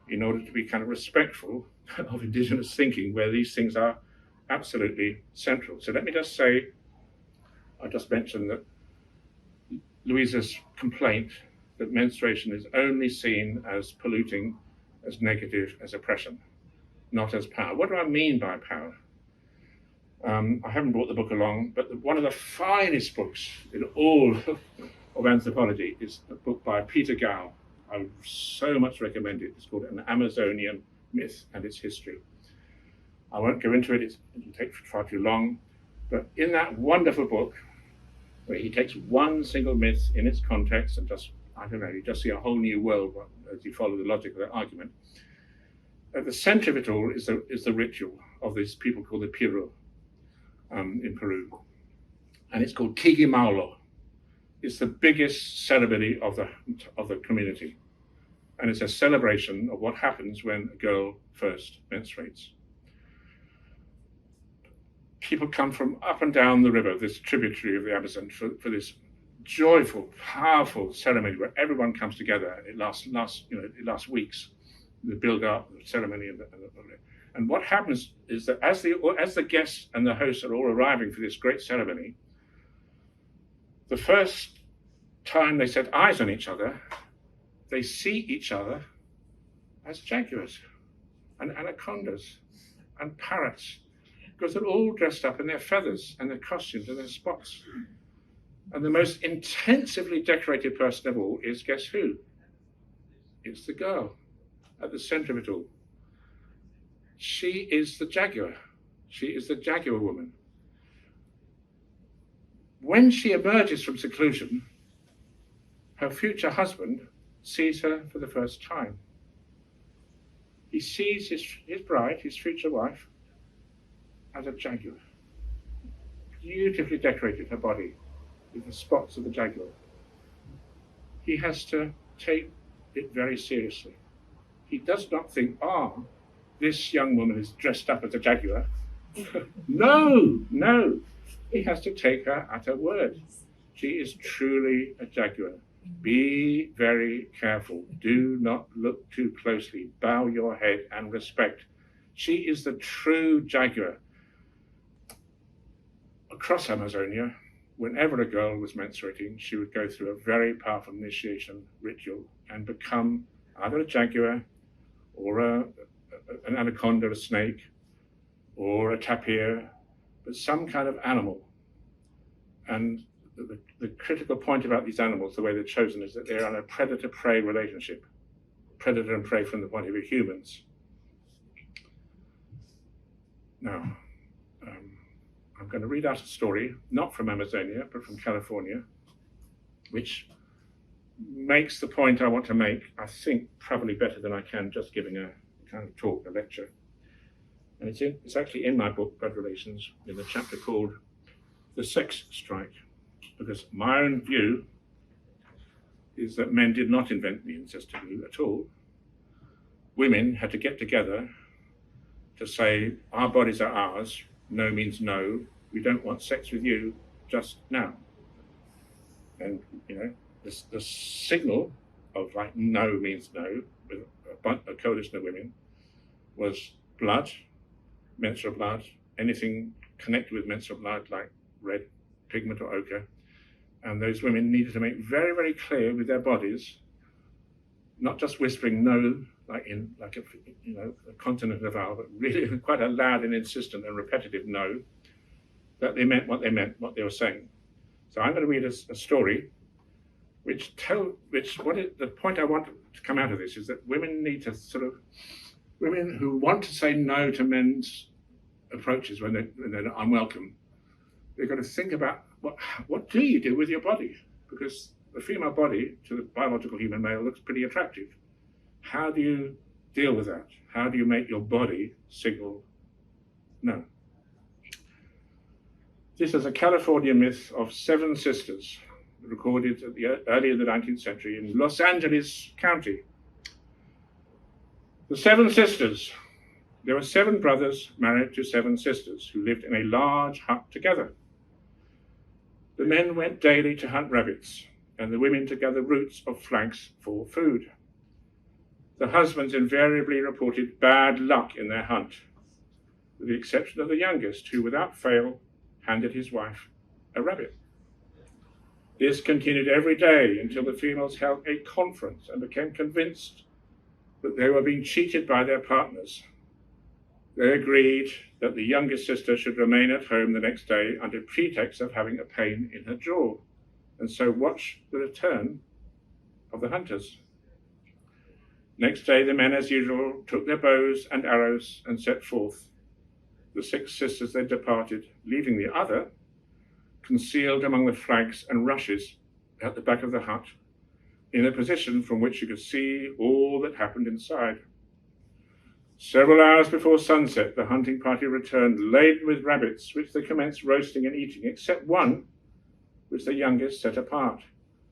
in order to be kind of respectful of Indigenous thinking, where these things are absolutely central. So let me just say, I just mentioned that Louisa's complaint that menstruation is only seen as polluting, as negative, as oppression, not as power. What do I mean by power? I haven't brought the book along, but one of the finest books in all of anthropology is a book by Peter Gow. I would so much recommend it. It's called An Amazonian Myth and Its History. I won't go into it, it'll take far too long, but in that wonderful book, where he takes one single myth in its context and you just see a whole new world as you follow the logic of that argument. At the center of it all is the ritual of these people called the Piru in Peru. And it's called Kigimaulo. It's the biggest ceremony of the community. And it's a celebration of what happens when a girl first menstruates. People come from up and down the river, this tributary of the Amazon, for this joyful, powerful ceremony where everyone comes together. It lasts weeks. The build-up, the ceremony, and what happens is that as the guests and the hosts are all arriving for this great ceremony, the first time they set eyes on each other, they see each other as jaguars and anacondas and parrots, because they're all dressed up in their feathers and their costumes and their spots. And the most intensively decorated person of all is, guess who? It's the girl at the center of it all. She is the jaguar. She is the jaguar woman. When she emerges from seclusion, her future husband sees her for the first time. He sees his bride, his future wife, as a jaguar. Beautifully decorated, her body with the spots of the jaguar. He has to take it very seriously. He does not think, this young woman is dressed up as a jaguar. No. He has to take her at her word. She is truly a jaguar. Be very careful. Do not look too closely. Bow your head and respect. She is the true jaguar. Across Amazonia, whenever a girl was menstruating, she would go through a very powerful initiation ritual and become either a jaguar or an anaconda, a snake, or a tapir, but some kind of animal. And the critical point about these animals, the way they're chosen, is that they're on a predator-prey relationship. predator and prey from the point of view of humans. Now, I'm going to read out a story, not from Amazonia, but from California, which makes the point I want to make, I think, probably better than I can just giving a kind of talk, a lecture. And it's actually in my book, Blood Relations, in the chapter called The Sex Strike, because my own view is that men did not invent the incest taboo at all. Women had to get together to say, our bodies are ours, no means no, we don't want sex with you just now. And, you know, the signal of like no means no, with a coalition of women, was blood, menstrual blood, anything connected with menstrual blood like red pigment or ochre. And those women needed to make very, very clear with their bodies, not just whispering no, like a continent of owl, but really quite a loud and insistent and repetitive no, that they meant, what they were saying. So I'm going to read a story the point I want to come out of this is that women need to women who want to say no to men's approaches when they're unwelcome, they've got to think about what do you do with your body? Because the female body to the biological human male looks pretty attractive. How do you deal with that? How do you make your body signal no? This is a California myth of 7 sisters recorded early in the 19th century in Los Angeles County. The 7 sisters. There were 7 brothers married to 7 sisters who lived in a large hut together. The men went daily to hunt rabbits, and the women to gather roots of flags for food. The husbands invariably reported bad luck in their hunt, with the exception of the youngest, who without fail handed his wife a rabbit. This continued every day until the females held a conference and became convinced that they were being cheated by their partners. They agreed that the youngest sister should remain at home the next day under pretext of having a pain in her jaw, and so watch the return of the hunters. Next day, the men, as usual, took their bows and arrows and set forth. The 6 sisters then departed, leaving the other concealed among the flags and rushes at the back of the hut, in a position from which you could see all that happened inside. Several hours before sunset, the hunting party returned laden with rabbits, which they commenced roasting and eating, except one, which the youngest set apart.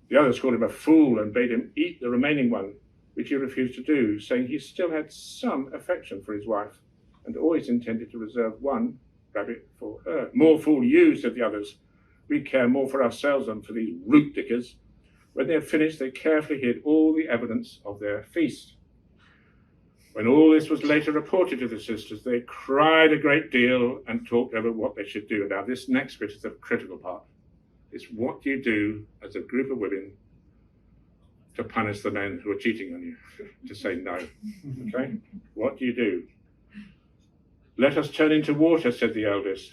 The others called him a fool and bade him eat the remaining one, which he refused to do, saying he still had some affection for his wife and always intended to reserve one rabbit for her. More fool you, said the others. We care more for ourselves than for these root diggers. When they had finished, they carefully hid all the evidence of their feast. When all this was later reported to the sisters, they cried a great deal and talked over what they should do. Now, this next bit is the critical part. It's what do you do as a group of women to punish the men who are cheating on you, to say no, okay? What do you do? Let us turn into water, said the eldest.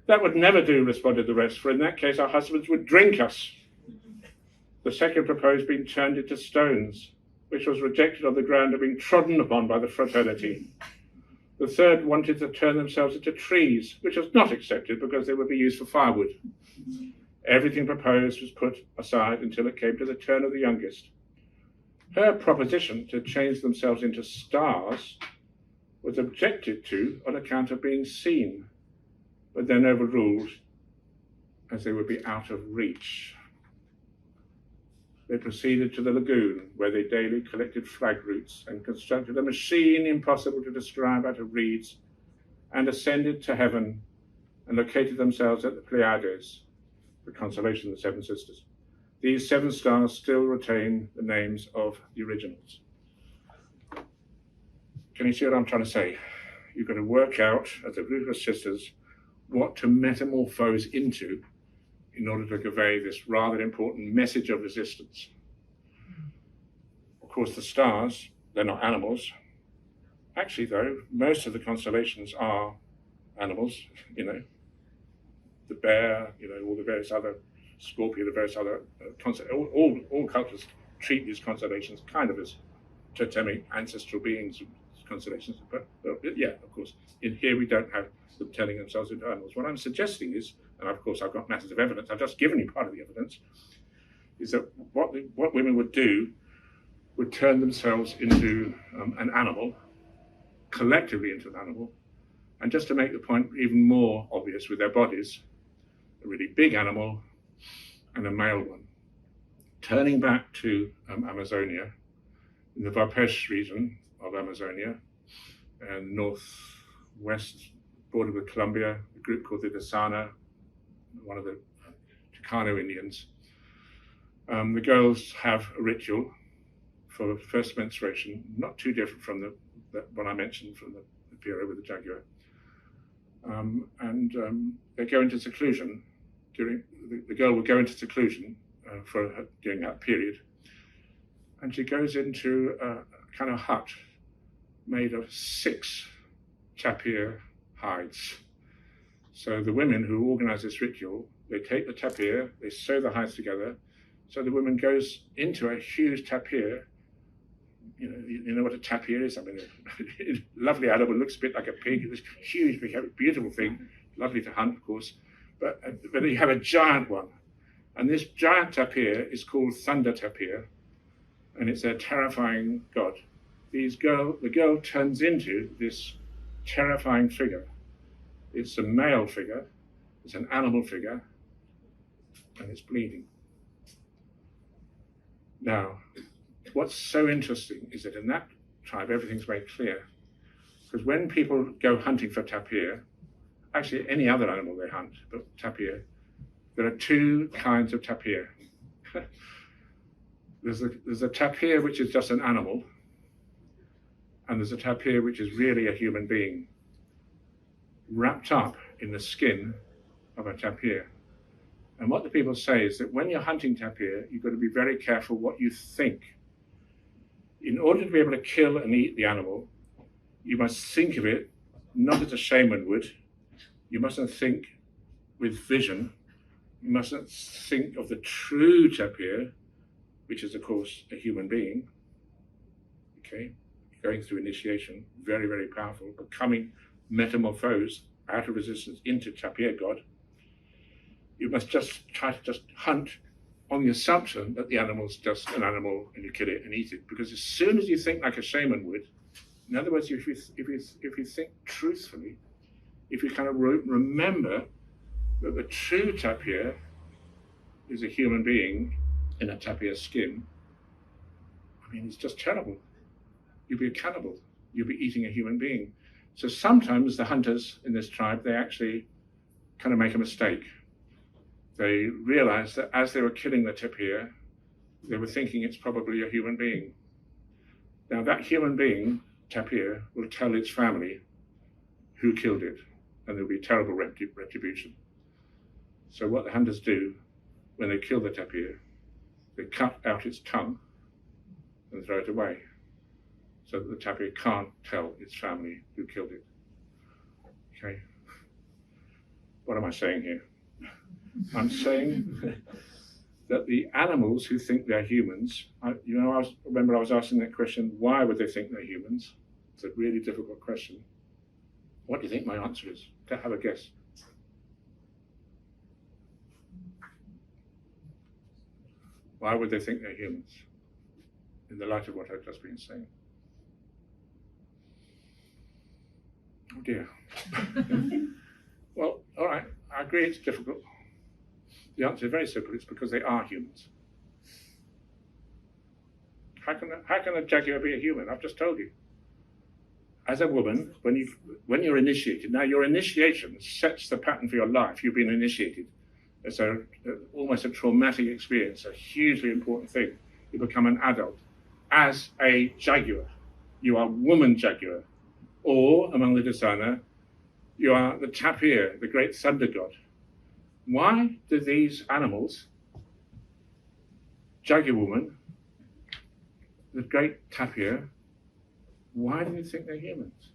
That would never do, responded the rest, for in that case our husbands would drink us. The second proposed being turned into stones, which was rejected on the ground of being trodden upon by the fraternity. The third wanted to turn themselves into trees, which was not accepted because they would be used for firewood. Everything proposed was put aside until it came to the turn of the youngest. Her proposition to change themselves into stars was objected to on account of being seen, but then overruled as they would be out of reach. They proceeded to the lagoon, where they daily collected flag roots and constructed a machine impossible to describe out of reeds, and ascended to heaven and located themselves at the Pleiades, the constellation of the 7 sisters. These 7 stars still retain the names of the originals. Can you see what I'm trying to say? You've got to work out, as a group of sisters, what to metamorphose into in order to convey this rather important message of resistance. Of course, the stars, they're not animals. Actually, though, most of the constellations are animals, the bear, all the various other, Scorpio, the various other all cultures treat these constellations kind of as totemic ancestral beings and constellations. But yeah, of course, in here we don't have them turning themselves into animals. What I'm suggesting is, and of course I've got masses of evidence, I've just given you part of the evidence, is that what women would do would turn themselves into an animal, collectively into an animal, and just to make the point even more obvious with their bodies, a really big animal and a male one. Turning back to Amazonia, in the Valpes region of Amazonia, and northwest border with Colombia, a group called the Dasana, one of the Chicano Indians. The girls have a ritual for first menstruation, not too different from the one I mentioned from the Piro with the jaguar. They go into seclusion the girl will go into seclusion during that period, and she goes into a kind of hut made of 6 tapir hides. So the women who organize this ritual, they take the tapir, they sew the hides together. So the woman goes into a huge tapir. You know what a tapir is? I mean, a lovely animal, looks a bit like a pig. It's huge, beautiful thing, lovely to hunt, of course. But you have a giant one. And this giant tapir is called Thunder Tapir, and it's a terrifying god. The girl turns into this terrifying figure. It's a male figure, it's an animal figure, and it's bleeding. Now, what's so interesting is that in that tribe, everything's very clear. Because when people go hunting for tapir, actually any other animal they hunt, but tapir, there are 2 kinds of tapir. There's a tapir which is just an animal, and there's a tapir which is really a human being, wrapped up in the skin of a tapir. And what the people say is that when you're hunting tapir, you've got to be very careful what you think. In order to be able to kill and eat the animal, you must think of it not as a shaman would. You mustn't think with vision. You mustn't think of the true tapir, which is, of course, a human being, okay, going through initiation, very, very powerful, becoming metamorphosed out of resistance into tapir god. You must just try to just hunt on the assumption that the animal's just an animal and you kill it and eat it. Because as soon as you think like a shaman would, in other words, if you think truthfully, if you kind of remember that the true tapir is a human being in a tapir skin, I mean, it's just terrible. You'll be a cannibal. You'll be eating a human being. So sometimes the hunters in this tribe, they actually kind of make a mistake. They realized that as they were killing the tapir, they were thinking it's probably a human being. Now that human being, tapir, will tell its family who killed it, and there'll be terrible retribution. So what the hunters do when they kill the tapir, they cut out its tongue and throw it away, so that the tapir can't tell its family who killed it. Okay. What am I saying here? I'm saying that the animals who think they're humans, I was asking that question, why would they think they're humans? It's a really difficult question. What do you think my answer is? Have a guess. Why would they think they're humans in the light of what I've just been saying? Oh dear. Well, all right, I agree it's difficult. The answer is very simple. It's because they are humans. How can a jaguar be a human? I've just told you. As a woman, when you're initiated, now your initiation sets the pattern for your life. You've been initiated. It's almost a traumatic experience, a hugely important thing. You become an adult. As a jaguar, you are woman jaguar. Or, among the Dasana, you are the tapir, the great thunder god. Why do these animals, jaguar woman, the great tapir, why do you think they're humans?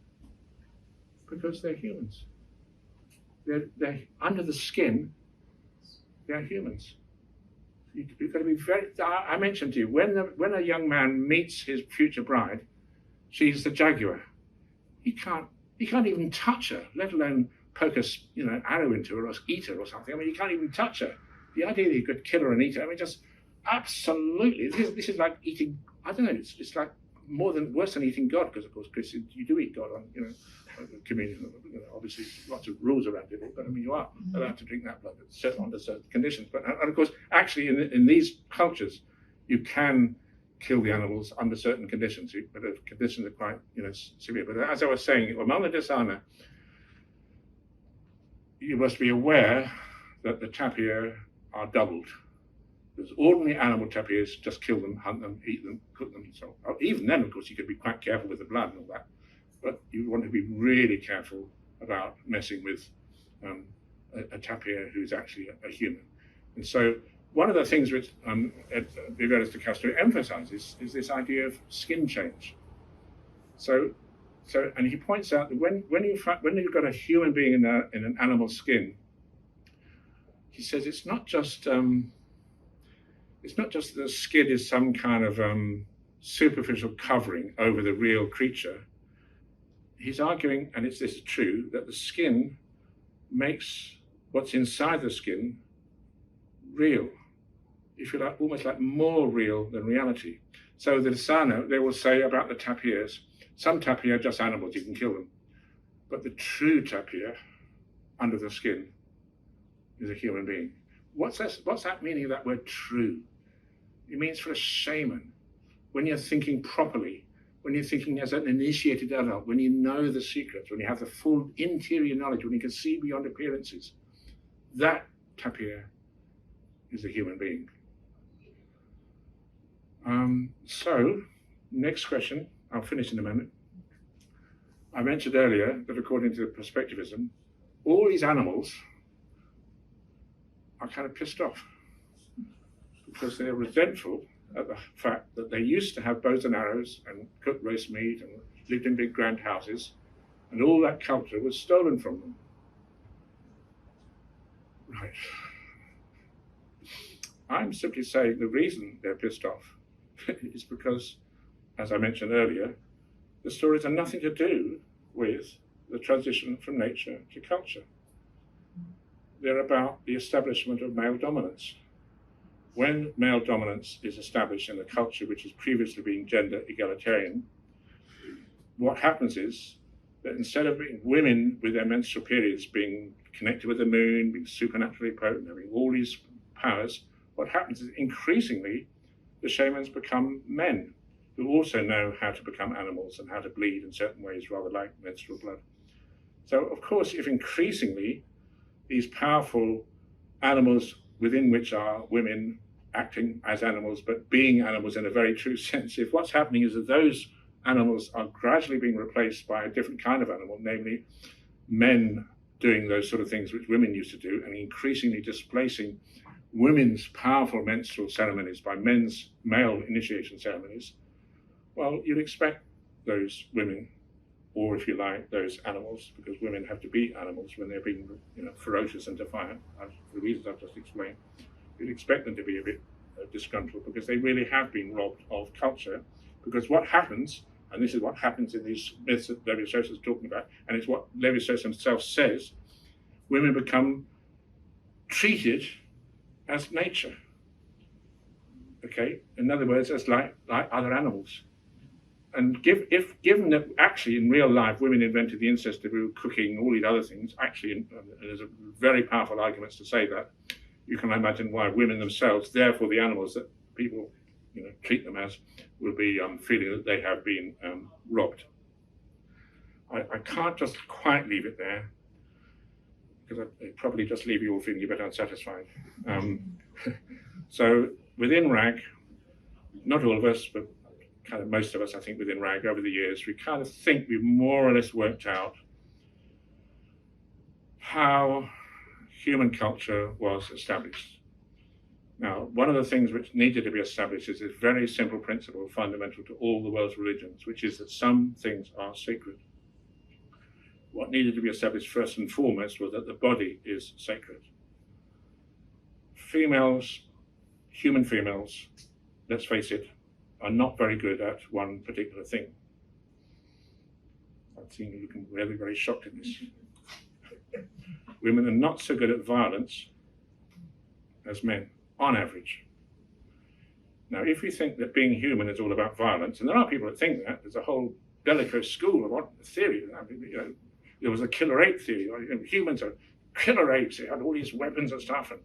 Because they're humans. They're under the skin, they're humans. You've got to be very. I mentioned to you when a young man meets his future bride, she's the jaguar. He can't even touch her, let alone poke a arrow into her or eat her or something. I mean, you can't even touch her. The idea that you could kill her and eat her, I mean, just absolutely. This is like eating. I don't know. It's like worse than eating God, because of course, Chris, you do eat God on communion. Obviously, lots of rules around it, but I mean, you are allowed to drink that blood under certain conditions. But and of course, actually, in these cultures, you can kill the animals under certain conditions, but the conditions are quite severe. But as I was saying, among the Dasana, you must be aware that the tapir are doubled. There's ordinary animal tapirs, just kill them, hunt them, eat them, cook them. So even then, of course, you could be quite careful with the blood and all that. But you want to be really careful about messing with a tapir who's actually a human. And so one of the things which Viveris de Castro emphasizes is this idea of skin change. So, and he points out that when you've got a human being in an animal skin, he says it's not just that the skin is some kind of superficial covering over the real creature. He's arguing, and this is true, that the skin makes what's inside the skin real, if you like, almost like more real than reality. So the Dasana, they will say about the tapirs, some tapir are just animals, you can kill them. But the true tapir under the skin is a human being. What's that meaning of that word true? It means for a shaman, when you're thinking properly, when you're thinking as an initiated adult, when you know the secrets, when you have the full interior knowledge, when you can see beyond appearances, that tapir is a human being. So, next question, I'll finish in a moment. I mentioned earlier that according to perspectivism, all these animals are kind of pissed off because they're resentful at the fact that they used to have bows and arrows and cooked roast meat and lived in big grand houses, and all that culture was stolen from them. Right. I'm simply saying the reason they're pissed off is because, as I mentioned earlier, the stories are nothing to do with the transition from nature to culture. They're about the establishment of male dominance. When male dominance is established in a culture which has previously been gender egalitarian, what happens is that instead of being women with their menstrual periods being connected with the moon, being supernaturally potent, having all these powers, what happens is increasingly the shamans become men who also know how to become animals and how to bleed in certain ways, rather like menstrual blood. So, of course, if increasingly these powerful animals within which are women acting as animals, but being animals in a very true sense, if what's happening is that those animals are gradually being replaced by a different kind of animal, namely men doing those sort of things which women used to do, and increasingly displacing women's powerful menstrual ceremonies by men's male initiation ceremonies, well, you'd expect those women, or if you like, those animals, because women have to be animals when they're being ferocious and defiant, for the reasons I've just explained. You'd expect them to be a bit disgruntled because they really have been robbed of culture. Because what happens, and this is what happens in these myths that Levi-Strauss is talking about, and it's what Levi-Strauss himself says, women become treated as nature. Okay, in other words, as like other animals. And given that actually in real life women invented the incest taboo, cooking, all these other things, actually, and there's a very powerful arguments to say that, you can imagine why women themselves, therefore the animals that people treat them as, will be feeling that they have been robbed. I can't just quite leave it there, because I'd probably just leave you all feeling a bit unsatisfied. So within RAG, not all of us, but kind of most of us, I think, within RAG over the years, we kind of think we've more or less worked out how human culture was established. Now, one of the things which needed to be established is this very simple principle fundamental to all the world's religions, which is that some things are sacred. What needed to be established first and foremost was that the body is sacred. Females human females, let's face it, are not very good at one particular thing. I've seen you looking really very shocked at this. Women are not so good at violence as men, on average. Now, if you think that being human is all about violence, and there are people that think that, there's a whole bellicose school of what theory. I mean, you know, there was a killer ape theory. You know, humans are killer apes. They had all these weapons and stuff, and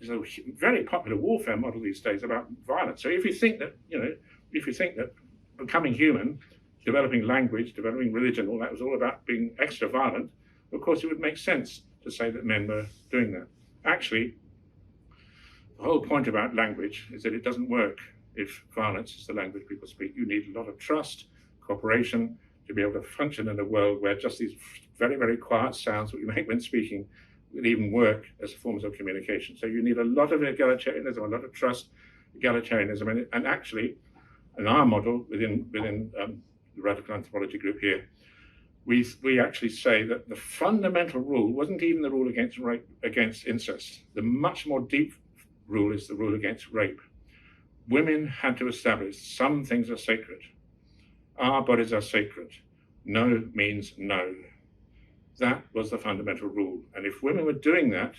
there's a very popular warfare model these days about violence. So if you think that, you know, if you think that becoming human, developing language, developing religion, all that was all about being extra violent, of course it would make sense to say that men were doing that. Actually, the whole point about language is that it doesn't work if violence is the language people speak. You need a lot of trust, cooperation, to be able to function in a world where just these very, very quiet sounds that we make when speaking would even work as forms of communication. So you need a lot of egalitarianism, a lot of trust, egalitarianism, and actually, in our model within the radical anthropology group here, we actually say that the fundamental rule wasn't even the rule against rape, against incest. The much more deep rule is the rule against rape. Women had to establish some things are sacred. Our bodies are sacred. No means no. That was the fundamental rule. And if women were doing that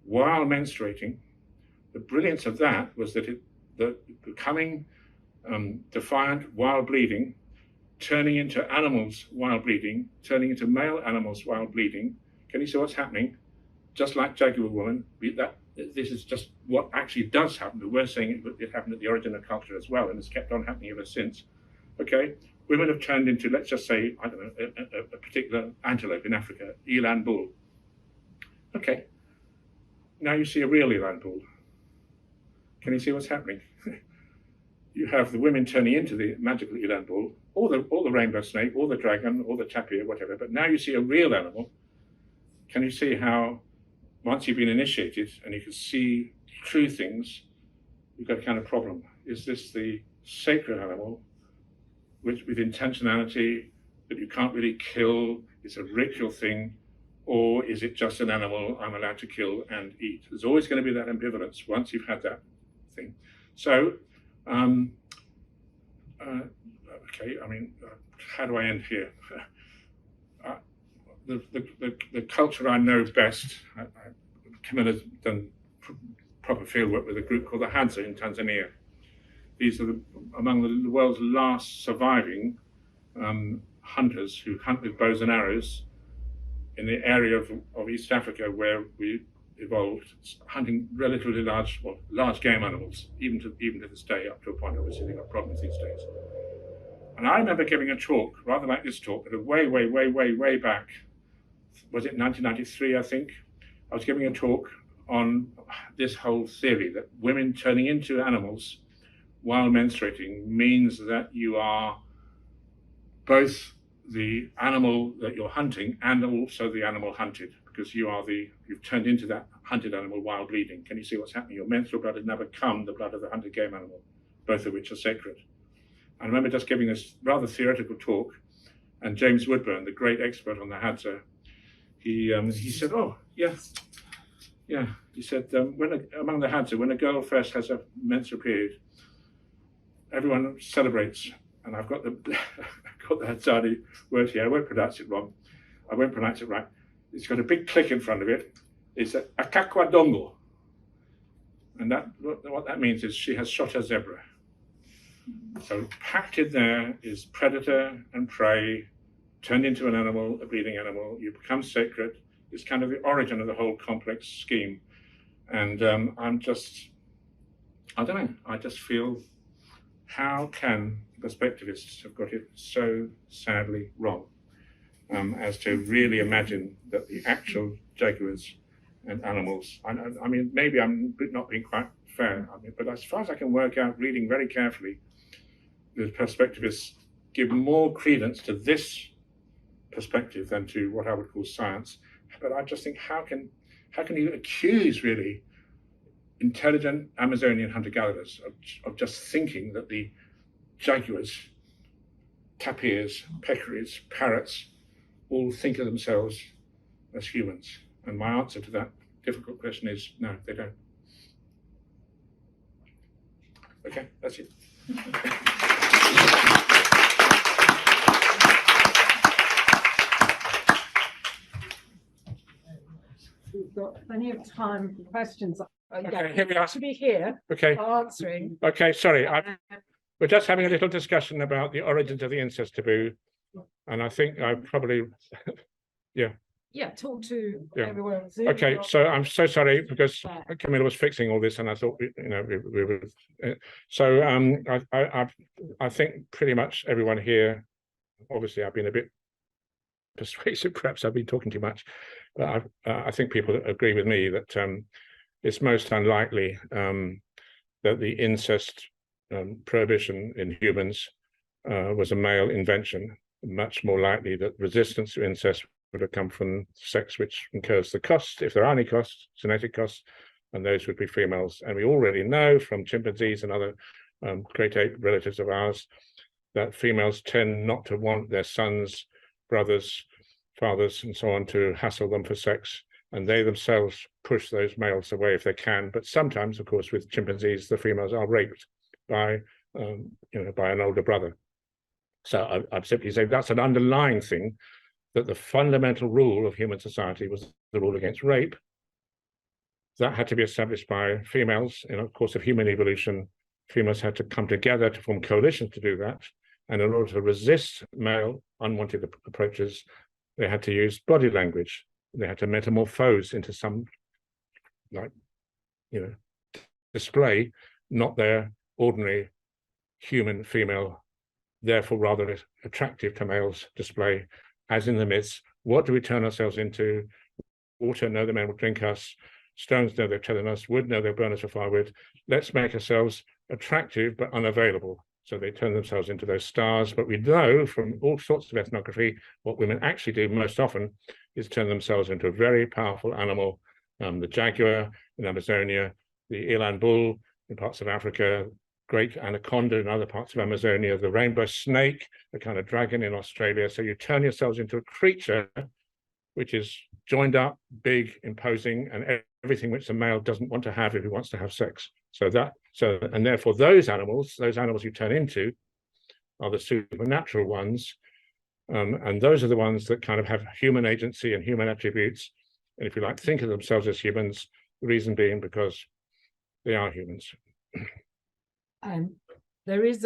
while menstruating, the brilliance of that was that becoming defiant while bleeding, turning into animals while bleeding, turning into male animals while bleeding. Can you see what's happening? Just like Jaguar woman, this is just what actually does happen. But we're saying it happened at the origin of culture as well, and it's kept on happening ever since. Okay, women have turned into, let's just say, I don't know, a particular antelope in Africa, eland bull. Okay, now you see a real eland bull. Can you see what's happening? You have the women turning into the magical eland bull, or the rainbow snake, or the dragon, or the tapir, whatever. But now you see a real animal. Can you see how, once you've been initiated and you can see true things, you've got a kind of problem. Is this the sacred animal, which with intentionality that you can't really kill, it's a ritual thing, or is it just an animal I'm allowed to kill and eat? There's always going to be that ambivalence once you've had that thing. So, okay, I mean, how do I end here? The culture I know best, Camilla's done proper fieldwork with a group called the Hadza in Tanzania. These are among the world's last surviving hunters who hunt with bows and arrows in the area of East Africa where we evolved, hunting relatively large game animals, even to this day, up to a point. Obviously they've got problems these days. And I remember giving a talk, rather like this talk, but way back, was it 1993, I think? I was giving a talk on this whole theory that women turning into animals while menstruating means that you are both the animal that you're hunting and also the animal hunted, because you've turned into that hunted animal while bleeding. Can you see what's happening? Your menstrual blood has now become the blood of the hunted game animal, both of which are sacred. I remember just giving this rather theoretical talk, and James Woodburn, the great expert on the Hadza, he said, "Oh, yeah." He said, among the Hadza, when a girl first has a menstrual period, everyone celebrates. And I've got the Hadsani word here. I won't pronounce it wrong. I won't pronounce it right. It's got a big click in front of it. It's Akakwa Dongo. And what that means is she has shot her zebra. So packed in there is predator and prey, turned into an animal, a bleeding animal. You become sacred. It's kind of the origin of the whole complex scheme. And I don't know, I just feel, how can perspectivists have got it so sadly wrong as to really imagine that the actual jaguars and animals, I mean, maybe I'm not being quite fair, but as far as I can work out, reading very carefully, the perspectivists give more credence to this perspective than to what I would call science. But I just think, how can you accuse really intelligent Amazonian hunter-gatherers of just thinking that the jaguars, tapirs, peccaries, parrots all think of themselves as humans? And my answer to that difficult question is no, they don't. Okay, that's it. We've got plenty of time for questions. Okay, here we are. To be here Okay. answering. Okay, sorry. We're just having a little discussion about the origins of the incest taboo, and I think I probably, Yeah, talk to Yeah. everyone on Zoom. Okay, so I'm so sorry because Camilla was fixing all this, and I thought we were. So I think pretty much everyone here. Obviously, I've been a bit persuasive. Perhaps I've been talking too much, but I think people agree with me that it's most unlikely that the incest prohibition in humans was a male invention. Much more likely that resistance to incest would have come from sex which incurs the cost, if there are any costs, genetic costs, and those would be females. And we already know from chimpanzees and other great ape relatives of ours that females tend not to want their sons, brothers, fathers, and so on to hassle them for sex, and they themselves push those males away if they can. But sometimes, of course, with chimpanzees, the females are raped by by an older brother. So I'm simply saying that's an underlying thing, that the fundamental rule of human society was the rule against rape. That had to be established by females. In the course of human evolution, females had to come together to form coalitions to do that. And in order to resist male unwanted approaches, they had to use body language. They had to metamorphose into some, display, not their ordinary human female, therefore rather attractive to males display, as in the myths. What do we turn ourselves into? Water, no, the men will drink us. Stones, no, they're telling us. Wood, no, they'll burn us for firewood. Let's make ourselves attractive but unavailable. So they turn themselves into those stars. But we know from all sorts of ethnography, what women actually do most often is turn themselves into a very powerful animal. The jaguar in Amazonia, the eland bull in parts of Africa, great anaconda in other parts of Amazonia, the rainbow snake, the kind of dragon in Australia. So you turn yourselves into a creature which is joined up, big, imposing, and everything which the male doesn't want to have if he wants to have sex. And therefore those animals you turn into are the supernatural ones. And those are the ones that kind of have human agency and human attributes. And if you like, think of themselves as humans, the reason being because they are humans. There is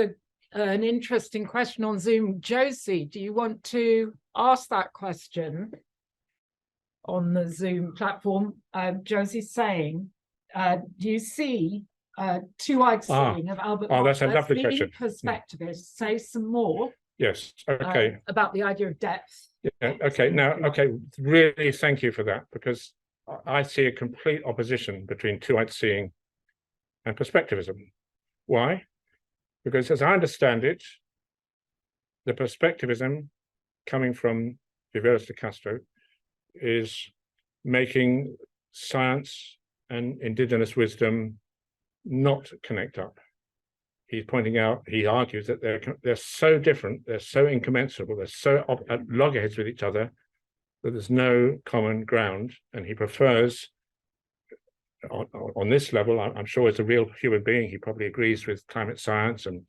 an interesting question on Zoom. Josie, do you want to ask that question on the Zoom platform? Josie's saying, do you see two-eyed seeing of Albert Marshall? That's a lovely leading question. Perspectivist say some more? Yes. Okay. About the idea of depth. Yeah, okay. Now, okay. Really, thank you for that, because I see a complete opposition between two-eyed seeing and perspectivism. Why? Because as I understand it, the perspectivism coming from Viveros de Castro is making science and indigenous wisdom not connect up. He's pointing out, he argues that they're so different, they're so incommensurable, they're so at loggerheads with each other that there's no common ground, and he prefers on this level, I'm sure as a real human being, he probably agrees with climate science and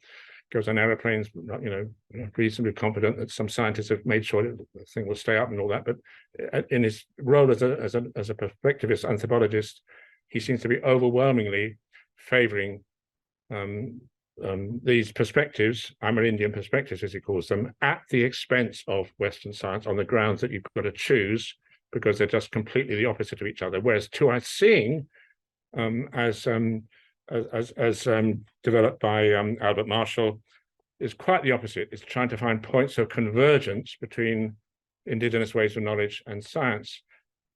goes on aeroplanes, reasonably confident that some scientists have made sure the thing will stay up and all that. But in his role as a perspectivist anthropologist, he seems to be overwhelmingly favoring these perspectives, Amerindian perspectives, as he calls them, at the expense of Western science, on the grounds that you've got to choose because they're just completely the opposite of each other. Whereas two-eyed seeing, as developed by Albert Marshall, is quite the opposite. It's trying to find points of convergence between indigenous ways of knowledge and science.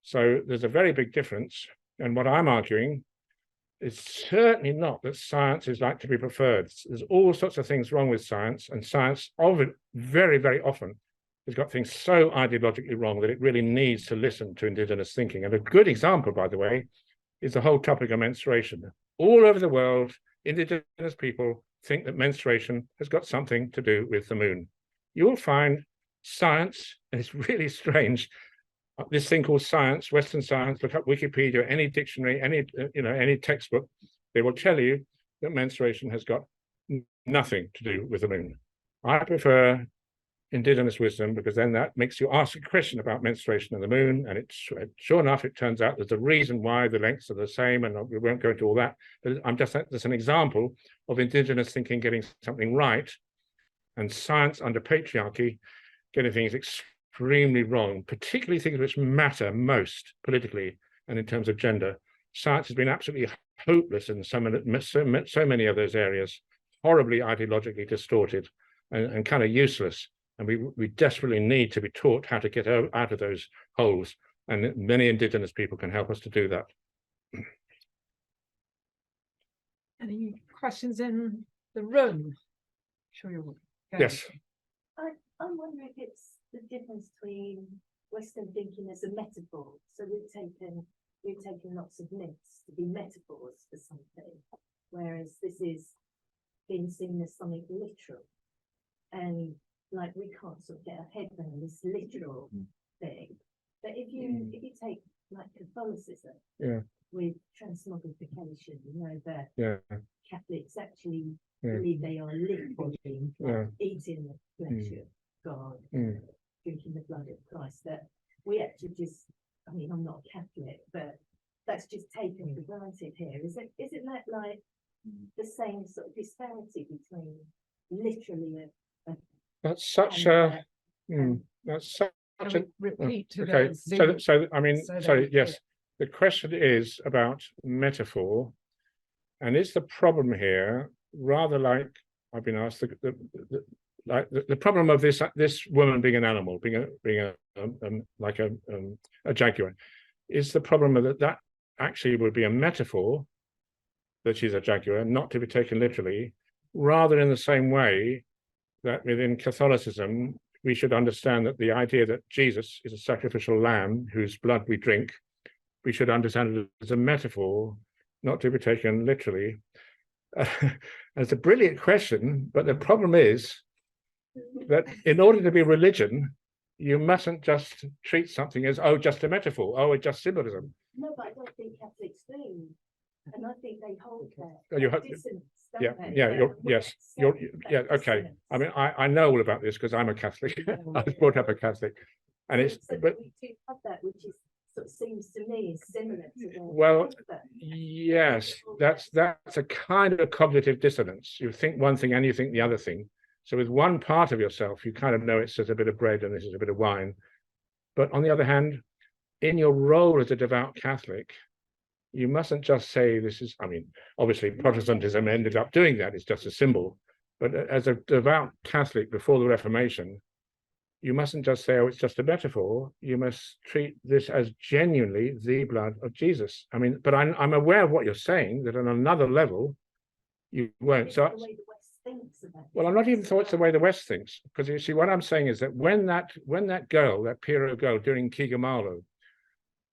So there's a very big difference. And what I'm arguing is certainly not that science is like to be preferred. There's all sorts of things wrong with science, and science very, very often has got things so ideologically wrong that it really needs to listen to indigenous thinking. And a good example, by the way, is the whole topic of menstruation. All over the world, indigenous people think that menstruation has got something to do with the moon. You will find science, and it's really strange, this thing called science, Western science, look up Wikipedia, any dictionary, any textbook, they will tell you that menstruation has got nothing to do with the moon. I prefer Indigenous wisdom, because then that makes you ask a question about menstruation and the moon, and it's sure enough, it turns out there's a reason why the lengths are the same, and we won't go into all that, but I'm just, that's an example of Indigenous thinking getting something right, and science under patriarchy getting things extremely wrong, particularly things which matter most politically and in terms of gender. Science has been absolutely hopeless in so many of those areas, horribly ideologically distorted and kind of useless. And we desperately need to be taught how to get out of those holes. And many Indigenous people can help us to do that. Any questions in the room? Sure you're going. Yes. I'm wondering if it's the difference between Western thinking as a metaphor. So we've taken lots of myths to be metaphors for something, whereas this is being seen as something literal. And like we can't sort of get our head around this literal thing. But if you take like Catholicism with transmogrification, you know, that Catholics actually believe they are living, eating the flesh of God, drinking the blood of Christ, that we actually just, I mean, I'm not Catholic, but that's just taken for granted here. Is it that like the same sort of disparity between literally that's such a repeat to okay. those So I mean, so sorry, that- yes. The question is about metaphor, and is the problem here rather like I've been asked the problem of this woman being an animal, being a jaguar, is the problem of that actually would be a metaphor that she's a jaguar, not to be taken literally, rather in the same way that within Catholicism we should understand that the idea that Jesus is a sacrificial lamb whose blood we drink, we should understand it as a metaphor, not to be taken literally. It's a brilliant question, but the problem is that in order to be religion, you mustn't just treat something as, oh, just a metaphor, it's just symbolism. No, but I don't think Catholics do. And I think they hold that. Okay. I mean, I know all about this because I'm a Catholic. I was brought up a Catholic, and but we do have that, which is sort of seems to me similar to the well, yes, that's a kind of cognitive dissonance. You think one thing and you think the other thing. So with one part of yourself, you kind of know it's just a bit of bread and this is a bit of wine. But on the other hand, in your role as a devout Catholic, you mustn't just say this is, I mean, obviously Protestantism ended up doing that, it's just a symbol. But as a devout Catholic before the Reformation, you mustn't just say, oh, it's just a metaphor. You must treat this as genuinely the blood of Jesus. I mean, but I'm aware of what you're saying, that on another level, you won't. So, well, I'm not even thought it's the way the West thinks, because you see, what I'm saying is that when that girl, that Piro girl during Kigamalo,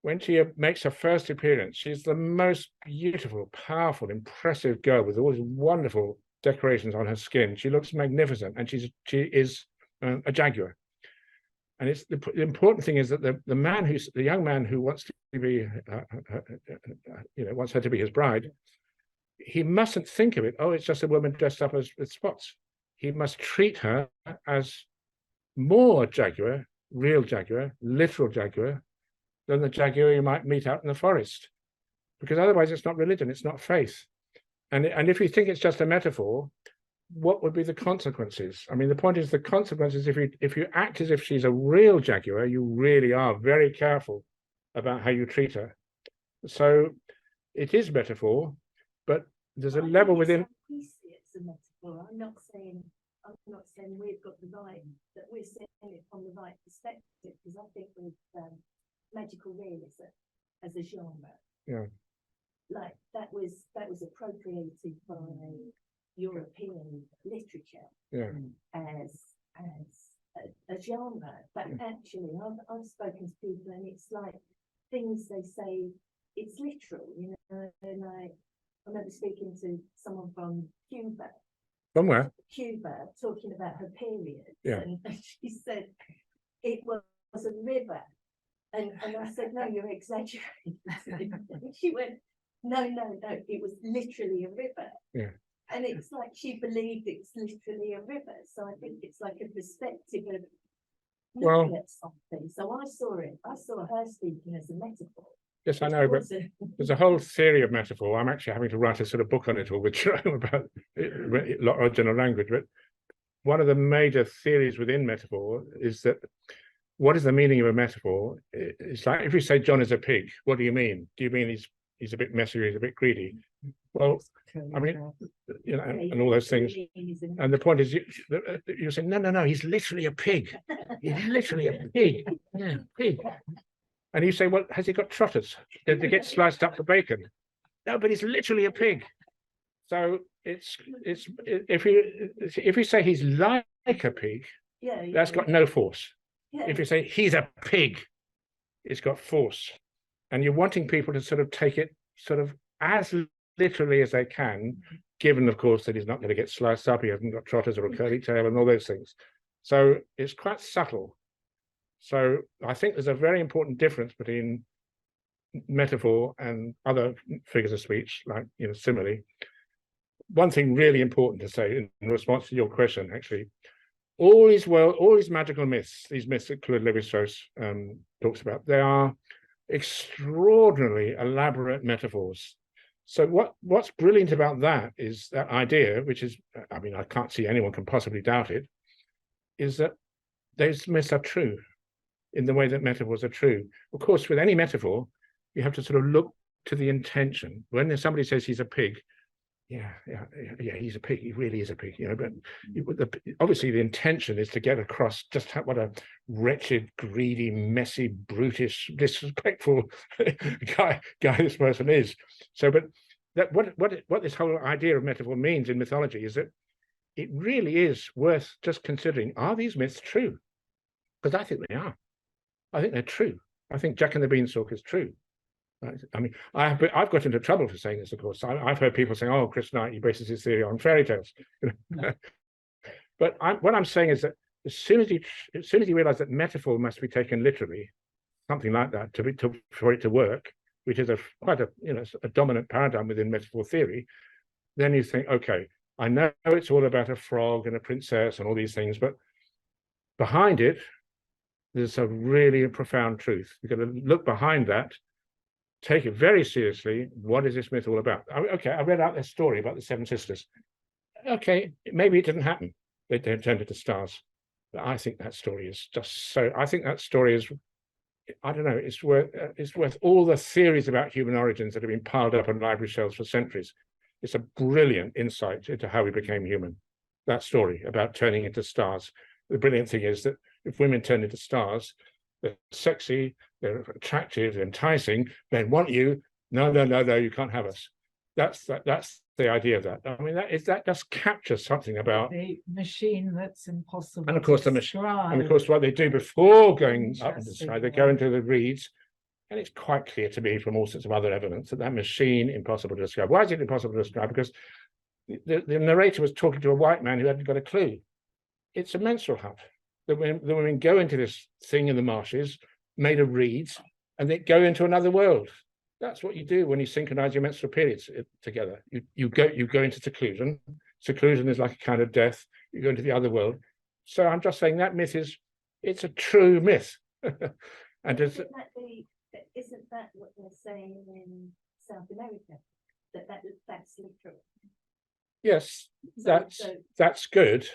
when she makes her first appearance, she's the most beautiful, powerful, impressive girl with all these wonderful decorations on her skin. She looks magnificent, and she is a jaguar. And it's the important thing is that the young man who wants to be, wants her to be his bride, he mustn't think of it, oh, it's just a woman dressed up as with spots. He must treat her as more jaguar, real jaguar, literal jaguar, than the jaguar you might meet out in the forest. Because otherwise it's not religion, it's not faith. And if you think it's just a metaphor, what would be the consequences? I mean, the point is the consequences, if you act as if she's a real jaguar, you really are very careful about how you treat her. So it is metaphor, but there's a level within. It's a metaphor. I'm not saying we've got the right, that we're saying it from the right perspective, because I think with magical realism as a genre, like that was appropriated by European literature as a genre. But actually, I've spoken to people, and it's like things they say, it's literal, you know. And I remember speaking to someone from Cuba. Somewhere. Cuba, talking about her period. Yeah. And she said it was a river. And I said, no, you're exaggerating. And she went, no, it was literally a river. Yeah. And it's like she believed it's literally a river. So I think it's like a perspective of Well- looking at something. So I saw her speaking as a metaphor. Yes, I which know, but wasn't- there's a whole theory of metaphor. I'm actually having to write a sort of book on it all with Jerome about original language. But one of the major theories within metaphor is that what is the meaning of a metaphor? It's like if you say John is a pig, what do you mean? Do you mean he's a bit messy, he's a bit greedy? Well, I mean, you know, and all those things. And the point is, you're saying, no, he's literally a pig. He's literally a pig. Yeah, pig. And you say, well, has he got trotters? Did they get sliced up for bacon? No, but he's literally a pig. So it's if you say he's like a pig, Yeah, that's got no force. yeah. If you say he's a pig, it's got force. And you're wanting people to sort of take it sort of as literally as they can, given, of course, that he's not going to get sliced up, he hasn't got trotters or a curly tail and all those things. So it's quite subtle. So I think there's a very important difference between metaphor and other figures of speech, like, you know, simile. One thing really important to say in response to your question, actually, all these magical myths, these myths that Claude Lévi-Strauss talks about, they are extraordinarily elaborate metaphors. So what's brilliant about that is that idea, which is, I mean, I can't see anyone can possibly doubt it, is that those myths are true in the way that metaphors are true. Of course, with any metaphor, you have to sort of look to the intention. When somebody says he's a pig, yeah, he's a pig. He really is a pig, you know. But obviously, the intention is to get across just what a wretched, greedy, messy, brutish, disrespectful guy this person is. So, but that what this whole idea of metaphor means in mythology is that it really is worth just considering: are these myths true? Because I think they are. I think they're true. I think Jack and the Beanstalk is true. I mean, I've got into trouble for saying this, of course. I've heard people saying, "Oh, Chris Knight, he bases his theory on fairy tales." But what I'm saying is that as soon as you realise that metaphor must be taken literally, something like that, for it to work, which is quite a dominant paradigm within metaphor theory, then you think, okay, I know it's all about a frog and a princess and all these things, but behind it, there's a really profound truth. You've got to look behind that, take it very seriously. What is this myth all about? Okay, I read out their story about the seven sisters. Okay, maybe it didn't happen. They turned into stars. But I think that story is just so, I think that story is, I don't know, it's worth all the theories about human origins that have been piled up on library shelves for centuries. It's a brilliant insight into how we became human. That story about turning into stars. The brilliant thing is that if women turn into stars, they're sexy, they're attractive, they're enticing, they want you. No, you can't have us. That's the idea of that. I mean, that just captures something about the machine that's impossible. And of course, to the machine, describe. and of course, what they do before going up into the Interesting, sky, they yeah. go into the reeds, and it's quite clear to me from all sorts of other evidence that machine impossible to describe. Why is it impossible to describe? Because the narrator was talking to a white man who hadn't got a clue. It's a menstrual hut. The women go into this thing in the marshes made of reeds, and they go into another world. That's what you do when you synchronize your menstrual periods together. You go into seclusion. Seclusion is like a kind of death. You go into the other world. So I'm just saying that myth it's a true myth. And isn't that what they're saying in South America? That's literal. yes, that's good.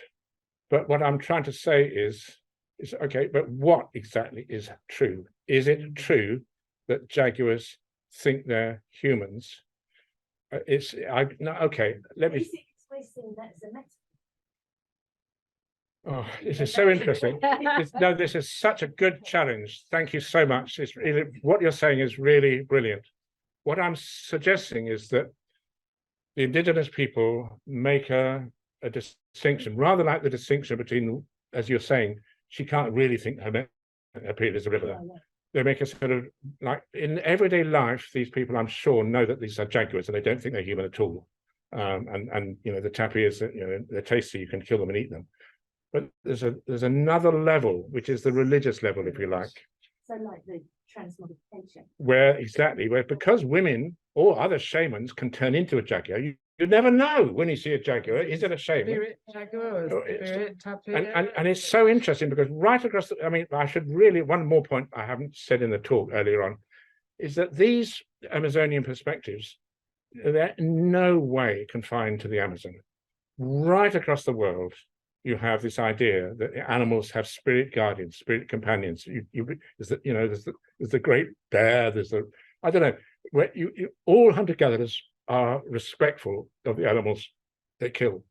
But what I'm trying to say is okay, but what exactly is true? Is it true that jaguars think they're humans? Okay, let me. Is it expressing that as a metaphor? Oh, this is so interesting. This is such a good challenge. Thank you so much. It's really, what you're saying is really brilliant. What I'm suggesting is that the indigenous people make a distinction, rather like the distinction between, as you're saying, she can't really think her period is a river. Yeah. They make a sort of, like, in everyday life, these people, I'm sure, know that these are jaguars and they don't think they're human at all. And you know, the tapirs, you know, they're tasty, you can kill them and eat them. But there's another level, which is the religious level, if you like. So like the transmogrification. Where because women or other shamans can turn into a jaguar, you You never know when you see a jaguar. Is it a shaman? Spirit jaguar, Oh, it's- spirit tapir. And it's so interesting because right across I mean, I should really, one more point I haven't said in the talk earlier on, is that these Amazonian perspectives, they're in no way confined to the Amazon. Right across the world, you have this idea that animals have spirit guardians, spirit companions. There's the great bear, there's the, I don't know, where all hunter-gatherers are respectful of the animals they kill.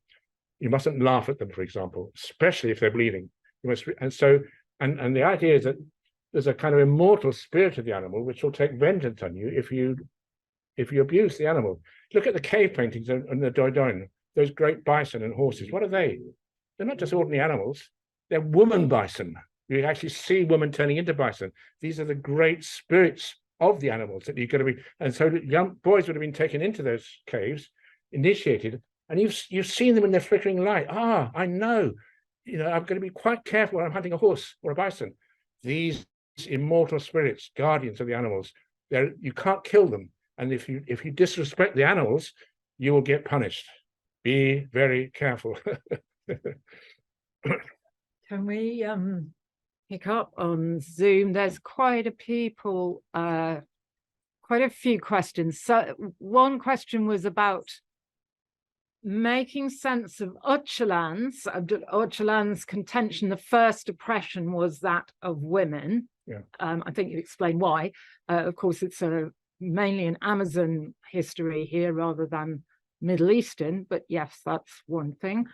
You mustn't laugh at them, for example, especially if they're bleeding. You must, and the idea is that there's a kind of immortal spirit of the animal which will take vengeance on you if you abuse the animal. Look at the cave paintings on the Doidoin, those great bison and horses. What are they? They're not just ordinary animals. They're woman bison. You actually see women turning into bison. These are the great spirits of the animals that you've got to be. And so young boys would have been taken into those caves, initiated, and you've seen them in their flickering light. Ah, I know. I'm going to be quite careful when I'm hunting a horse or a bison. These immortal spirits, guardians of the animals, you can't kill them. And if you disrespect the animals, you will get punished. Be very careful. Can we pick up on Zoom? There's quite a few questions. So one question was about making sense of Öcalan's contention. The first oppression was that of women. Yeah. I think you explained why. Of course, it's mainly an Amazon history here rather than Middle Eastern, but yes, that's one thing.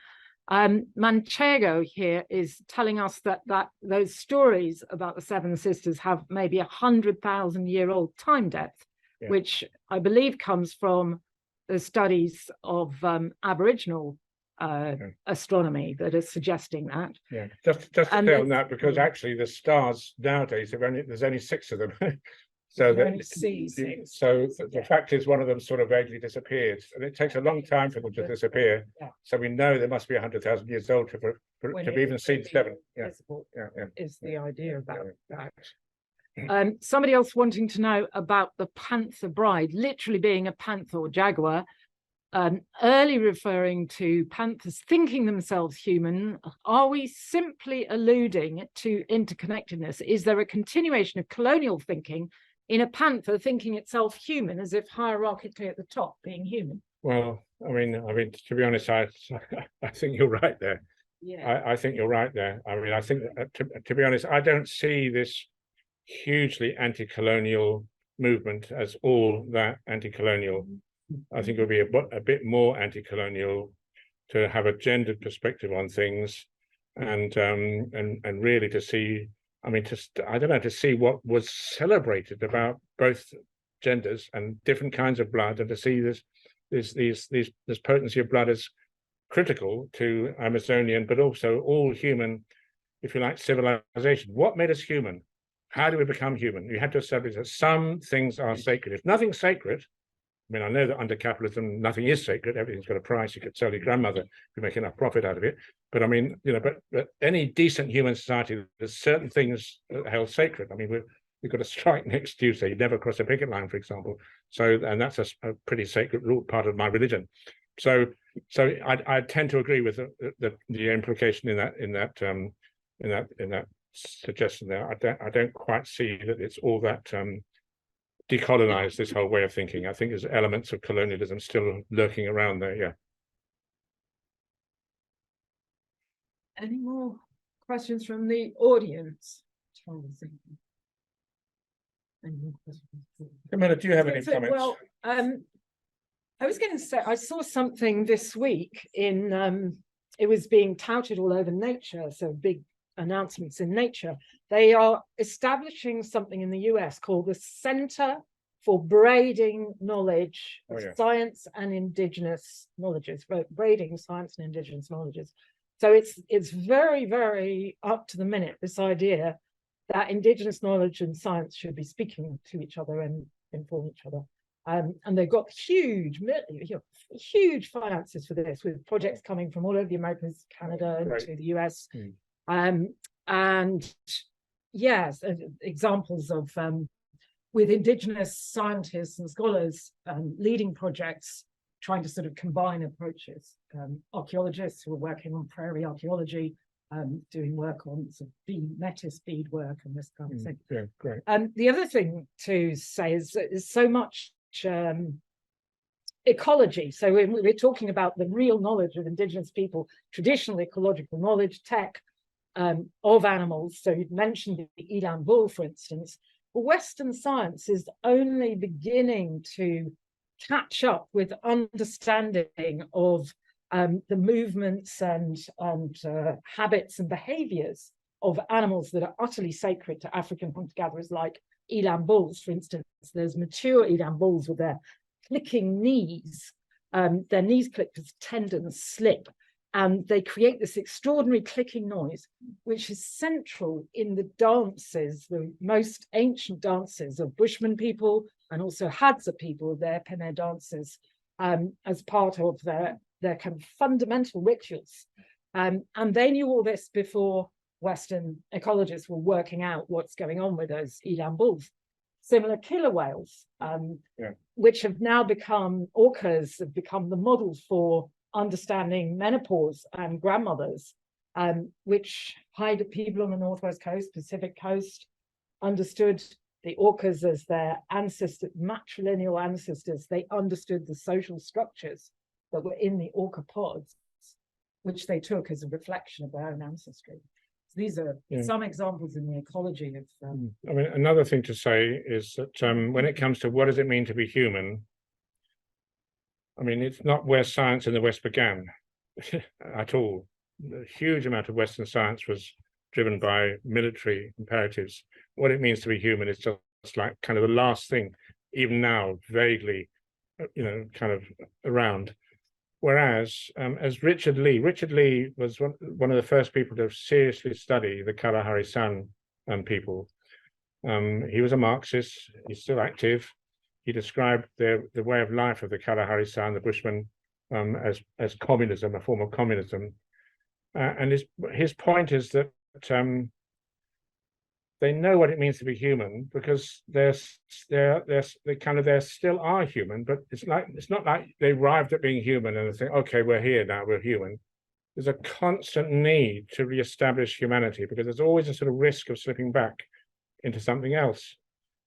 Manchego here is telling us that those stories about the Seven Sisters have maybe 100,000-year-old time depth, yeah. which I believe comes from the studies of Aboriginal astronomy that are suggesting that. Yeah, just to say on that, because actually the stars nowadays there's only 6 of them. So the fact is one of them sort of vaguely disappeared, and it takes a long time for them to disappear. Yeah. So we know they must be 100,000 years old to have even seen 7. Yeah. Is the idea about that. Somebody else wanting to know about the panther bride, literally being a panther or jaguar, early referring to panthers thinking themselves human. Are we simply alluding to interconnectedness? Is there a continuation of colonial thinking in a panther thinking itself human, as if hierarchically at the top being human? Well, I mean, to be honest, I think you're right there. Yeah, I think you're right there. I mean, I think to be honest, I don't see this hugely anti-colonial movement as all that anti-colonial. I think it would be a bit more anti-colonial to have a gendered perspective on things, and really to see. I mean, I don't know, to see what was celebrated about both genders and different kinds of blood, and to see this potency of blood as critical to Amazonian, but also all human, if you like, civilization. What made us human? How do we become human? You had to establish that some things are sacred. If nothing's sacred, I mean, I know that under capitalism, nothing is sacred. Everything's got a price. You could sell your grandmother if you make enough profit out of it. But I mean, but any decent human society, there's certain things held sacred. I mean, we've got a strike next Tuesday. You never cross a picket line, for example. So, and that's a pretty sacred rule, part of my religion. So I tend to agree with the implication in that suggestion there. I don't quite see that it's all that decolonize this whole way of thinking. I think there's elements of colonialism still lurking around there. Yeah. Any more questions from the audience? Camilla, do you have any comments? Well, I was going to say, I saw something this week in, it was being touted all over Nature, so big announcements in Nature. They are establishing something in the US called the Center for Braiding Knowledge, Science and Indigenous Knowledges, Braiding Science and Indigenous Knowledges. So it's very, very up to the minute, this idea that Indigenous knowledge and science should be speaking to each other and inform each other. And they've got huge finances for this, with projects coming from all over the Americas, Canada, to the US. And yes, examples of with Indigenous scientists and scholars leading projects trying to sort of combine approaches. Archaeologists who are working on prairie archaeology, doing work on sort of metis bead work and this kind of thing. Yeah, great. The other thing to say is that there's so much ecology. So we're talking about the real knowledge of Indigenous people, traditional ecological knowledge, tech of animals. So you'd mentioned the eland bull, for instance. Western science is only beginning to catch up with understanding of the movements and habits and behaviors of animals that are utterly sacred to African hunter-gatherers, like eland bulls, for instance. There's mature eland bulls with their clicking knees. Their knees click as tendons slip, and they create this extraordinary clicking noise, which is central in the dances, the most ancient dances of Bushman people and also Hadza people, their Pene dances, as part of their kind of fundamental rituals. And they knew all this before Western ecologists were working out what's going on with those eland bulls. Similar killer whales, which have now become, orcas have become the model for understanding menopause and grandmothers, which people on the Northwest Coast, Pacific Coast, understood the orcas as their ancestors, matrilineal ancestors. They understood the social structures that were in the orca pods, which they took as a reflection of their own ancestry. So these are some examples in the ecology of. I mean, another thing to say is that when it comes to what does it mean to be human, I mean, it's not where science in the West began at all. A huge amount of Western science was driven by military imperatives. What it means to be human is just like kind of the last thing, even now, vaguely, kind of around. Whereas, as Richard Lee was one of the first people to seriously study the Kalahari San people. He was a Marxist. He's still active. He described the way of life of the Kalahari San, the Bushmen, as communism, a form of communism. And his point is that they know what it means to be human because they still are human, but it's not like they arrived at being human and they think, okay, we're here now, we're human. There's a constant need to reestablish humanity because there's always a sort of risk of slipping back into something else.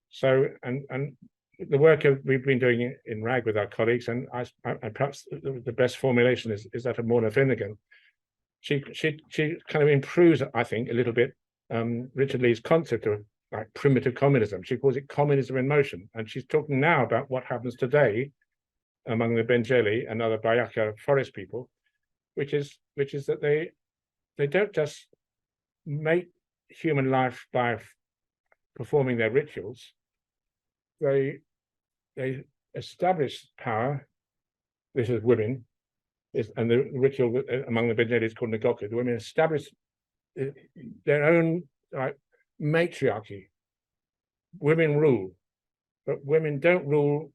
So, and the work we've been doing in RAG with our colleagues, and I perhaps the best formulation is that of Morna Finnegan. She kind of improves, I think, a little bit Richard Lee's concept of like primitive communism. She calls it communism in motion, and she's talking now about what happens today among the Benjeli and other Bayaka forest people, which is that they don't just make human life by performing their rituals. They establish power. This is women, and the ritual among the Benjeli is called Ngoku. The women establish their own matriarchy. Women rule, but women don't rule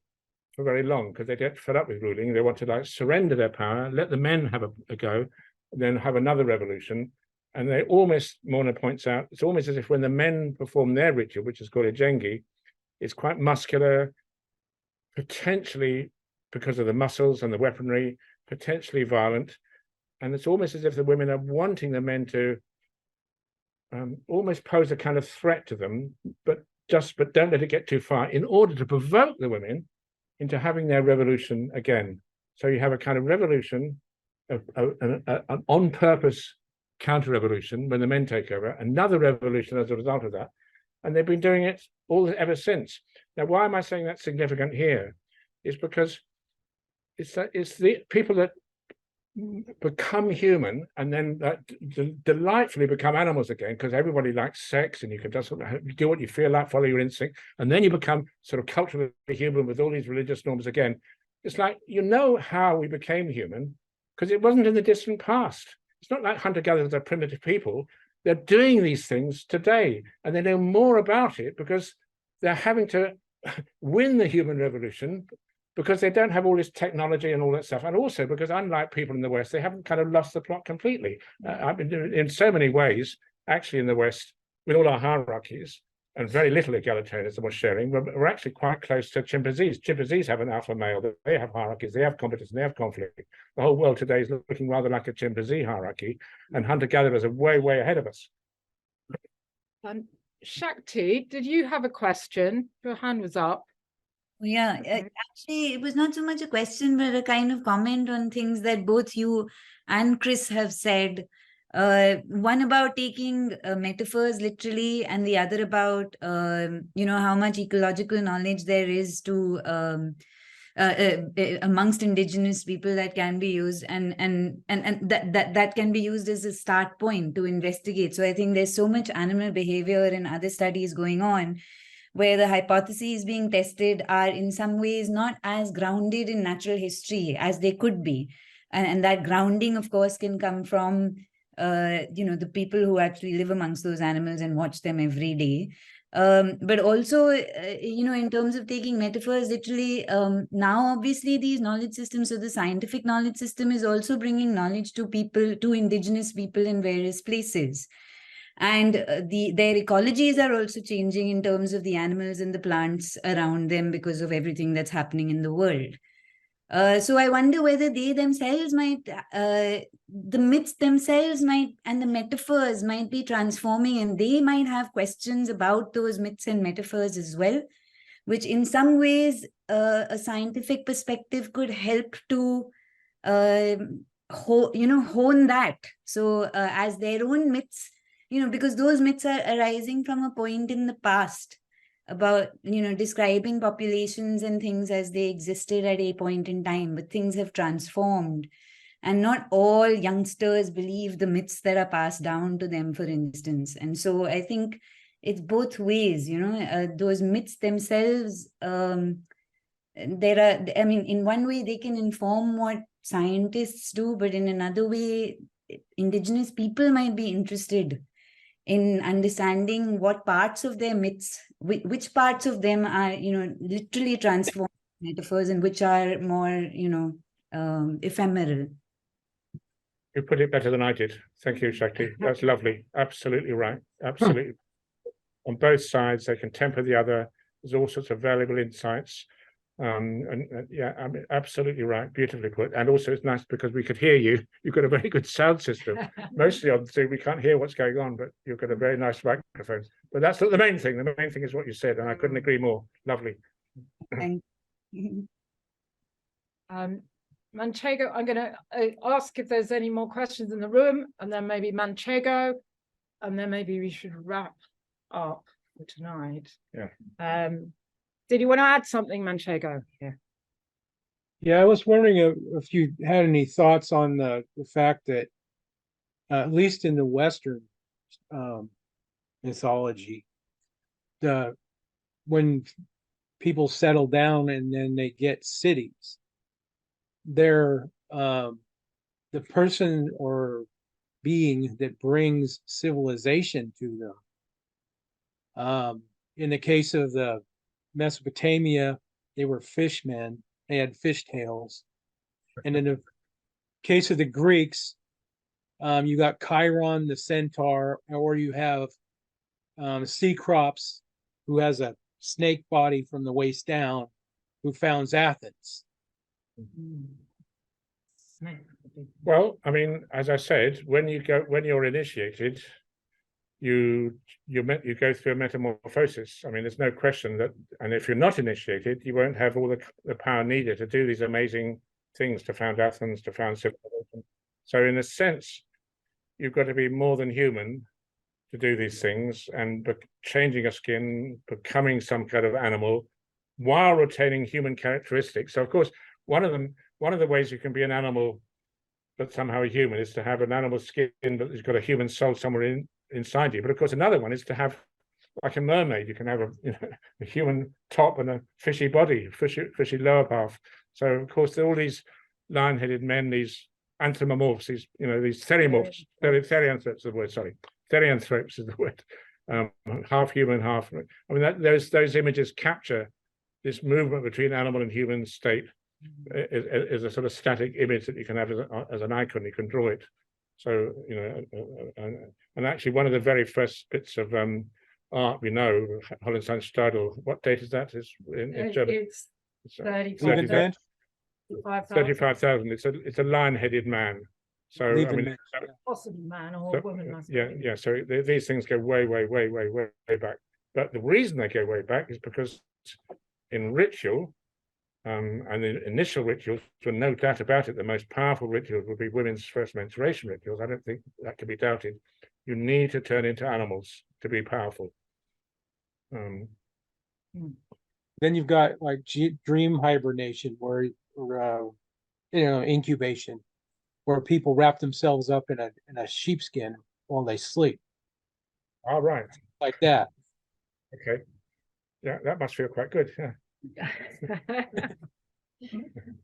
for very long because they get fed up with ruling. They want to surrender their power, let the men have a go, and then have another revolution. And they almost, Morna points out, it's almost as if when the men perform their ritual, which is called a Jengi, it's quite muscular, potentially because of the muscles and the weaponry, potentially violent. And it's almost as if the women are wanting the men to almost pose a kind of threat to them, but don't let it get too far in order to provoke the women into having their revolution again. So you have a kind of revolution, an on-purpose counter-revolution when the men take over, another revolution as a result of that, and they've been doing it ever since. Now, why am I saying that's significant here? Is because it's the people that become human and then delightfully become animals again, because everybody likes sex and you can just do what you feel like, follow your instinct, and then you become sort of culturally human with all these religious norms again. It's like, how we became human because it wasn't in the distant past. It's not like hunter-gatherers are primitive people. They're doing these things today, and they know more about it because they're having to win the human revolution because they don't have all this technology and all that stuff. And also because, unlike people in the West, they haven't kind of lost the plot completely. I've been doing in so many ways, actually, in the West, with all our hierarchies, and very little egalitarianism or sharing. We're actually quite close to chimpanzees. Chimpanzees have an alpha male, they have hierarchies, they have competition, they have conflict. The whole world today is looking rather like a chimpanzee hierarchy, and hunter-gatherers are way, way ahead of us. Shakti, did you have a question? Your hand was up. Yeah, actually, it was not so much a question, but a kind of comment on things that both you and Chris have said. One about taking metaphors literally, and the other about, how much ecological knowledge there is to amongst Indigenous people that can be used, and that can be used as a start point to investigate. So I think there's so much animal behavior and other studies going on, where the hypotheses being tested are in some ways not as grounded in natural history as they could be. And that grounding, of course, can come from, the people who actually live amongst those animals and watch them every day. But also, in terms of taking metaphors literally, now obviously these knowledge systems, so the scientific knowledge system is also bringing knowledge to people, to Indigenous people in various places. And their ecologies are also changing in terms of the animals and the plants around them because of everything that's happening in the world. So I wonder whether they themselves might, the myths themselves might, and the metaphors might be transforming, and they might have questions about those myths and metaphors as well, which in some ways a scientific perspective could help to hone that. So as their own myths, because those myths are arising from a point in the past about, describing populations and things as they existed at a point in time, but things have transformed. And not all youngsters believe the myths that are passed down to them, for instance. And so I think it's both ways, those myths themselves, in one way they can inform what scientists do, but in another way, Indigenous people might be interested in understanding what parts of their myths, which parts of them are, literally transformed metaphors, and which are more, ephemeral. You put it better than I did. Thank you, Shakti. That's lovely. Absolutely right. Absolutely. On both sides, they can temper the other. There's all sorts of valuable insights. Yeah, I mean, absolutely right. Beautifully put. And also it's nice because we could hear you. You've got a very good sound system. Mostly on Zoom, we can't hear what's going on, but you've got a very nice microphone. But that's not the main thing. The main thing is what you said, and I couldn't agree more. Lovely. Thank you. Manchego, I'm going to ask if there's any more questions in the room, and then maybe Manchego, and then maybe we should wrap up for tonight. Yeah. Did you want to add something, Manchego? Yeah. Yeah, I was wondering if you had any thoughts on the fact that, at least in the Western mythology, when people settle down and then they get cities, they're the person or being that brings civilization to them. In the case of the Mesopotamia, they were fishmen. They had fish tails. And in the case of the Greeks, you got Chiron, the centaur, or you have Cecrops, who has a snake body from the waist down, who founds Athens. Well, I mean, as I said, when you're initiated, you go through a metamorphosis. I mean, there's no question that, and if you're not initiated, you won't have all the power needed to do these amazing things, to found Athens, to found civilization. So in a sense, you've got to be more than human to do these things, and changing a skin, becoming some kind of animal, while retaining human characteristics. So of course, one of the ways you can be an animal but somehow a human is to have an animal skin but it's got a human soul somewhere inside you. But of course, another one is to have, like a mermaid, you can have a human top and a fishy body, fishy lower half. So of course, all these lion-headed men, these anthropomorphs, these therianthropes, therianthropes is the word. Sorry, therianthropes is the word. Half human, half. I mean, those images capture this movement between animal and human state. Is a sort of static image that you can have as an icon. You can draw it. So and actually one of the very first bits of art we know, Hollenstein Stadel, what date is that? Is in German? It's It's, 35,000. 35,000. It's a lion-headed man. So I Leaving mean, it, yeah. Possibly man or so, woman. must yeah, be. yeah. So these things go way back. But the reason they go way back is because in ritual, and the initial rituals, for no doubt about it, the most powerful rituals would be women's first menstruation rituals. I don't think that can be doubted. You need to turn into animals to be powerful. Then you've got like dream hibernation, where incubation, where people wrap themselves up in a sheepskin while they sleep, All right. like that. Okay. Yeah, that must feel quite good. Yeah.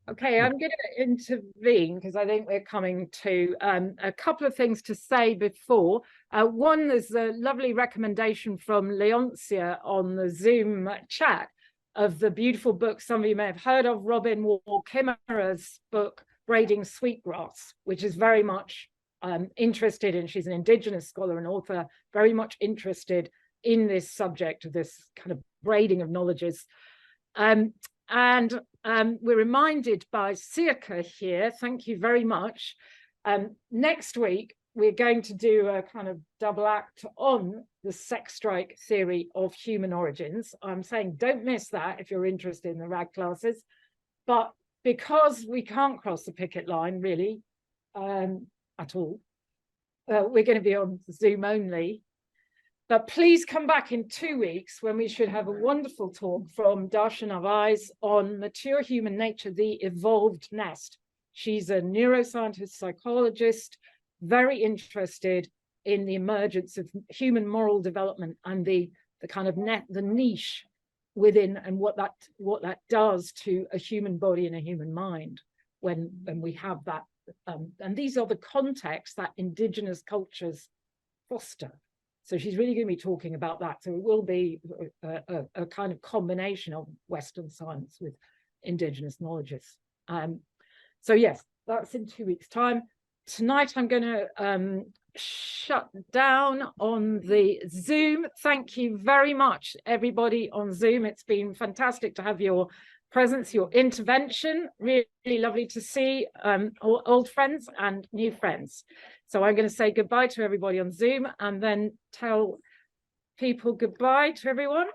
Okay, I'm going to intervene because I think we're coming to a couple of things to say before. One, there's a lovely recommendation from Leoncia on the Zoom chat of the beautiful book some of you may have heard of, Robin Wall Kimmerer's book, Braiding Sweetgrass, which is very much interested in, she's an Indigenous scholar and author, very much interested in this subject of this kind of braiding of knowledges. And we're reminded by Sirka here, thank you very much. Next week, we're going to do a kind of double act on the sex strike theory of human origins. I'm saying don't miss that if you're interested in the RAG classes. But because we can't cross the picket line really at all, we're going to be on Zoom only. But please come back in 2 weeks when we should have a wonderful talk from Darshana Vais on mature human nature, the evolved nest. She's a neuroscientist, psychologist, very interested in the emergence of human moral development and the kind of the niche within and what that does to a human body and a human mind when we have that. And these are the contexts that indigenous cultures foster. So she's really going to be talking about that. So it will be a kind of combination of Western science with indigenous knowledges. So yes, that's in 2 weeks' time. Tonight I'm going to shut down on the Zoom. Thank you very much, everybody on Zoom. It's been fantastic to have your presence, your intervention. Really lovely to see old friends and new friends. So I'm going to say goodbye to everybody on Zoom and then tell people goodbye to everyone.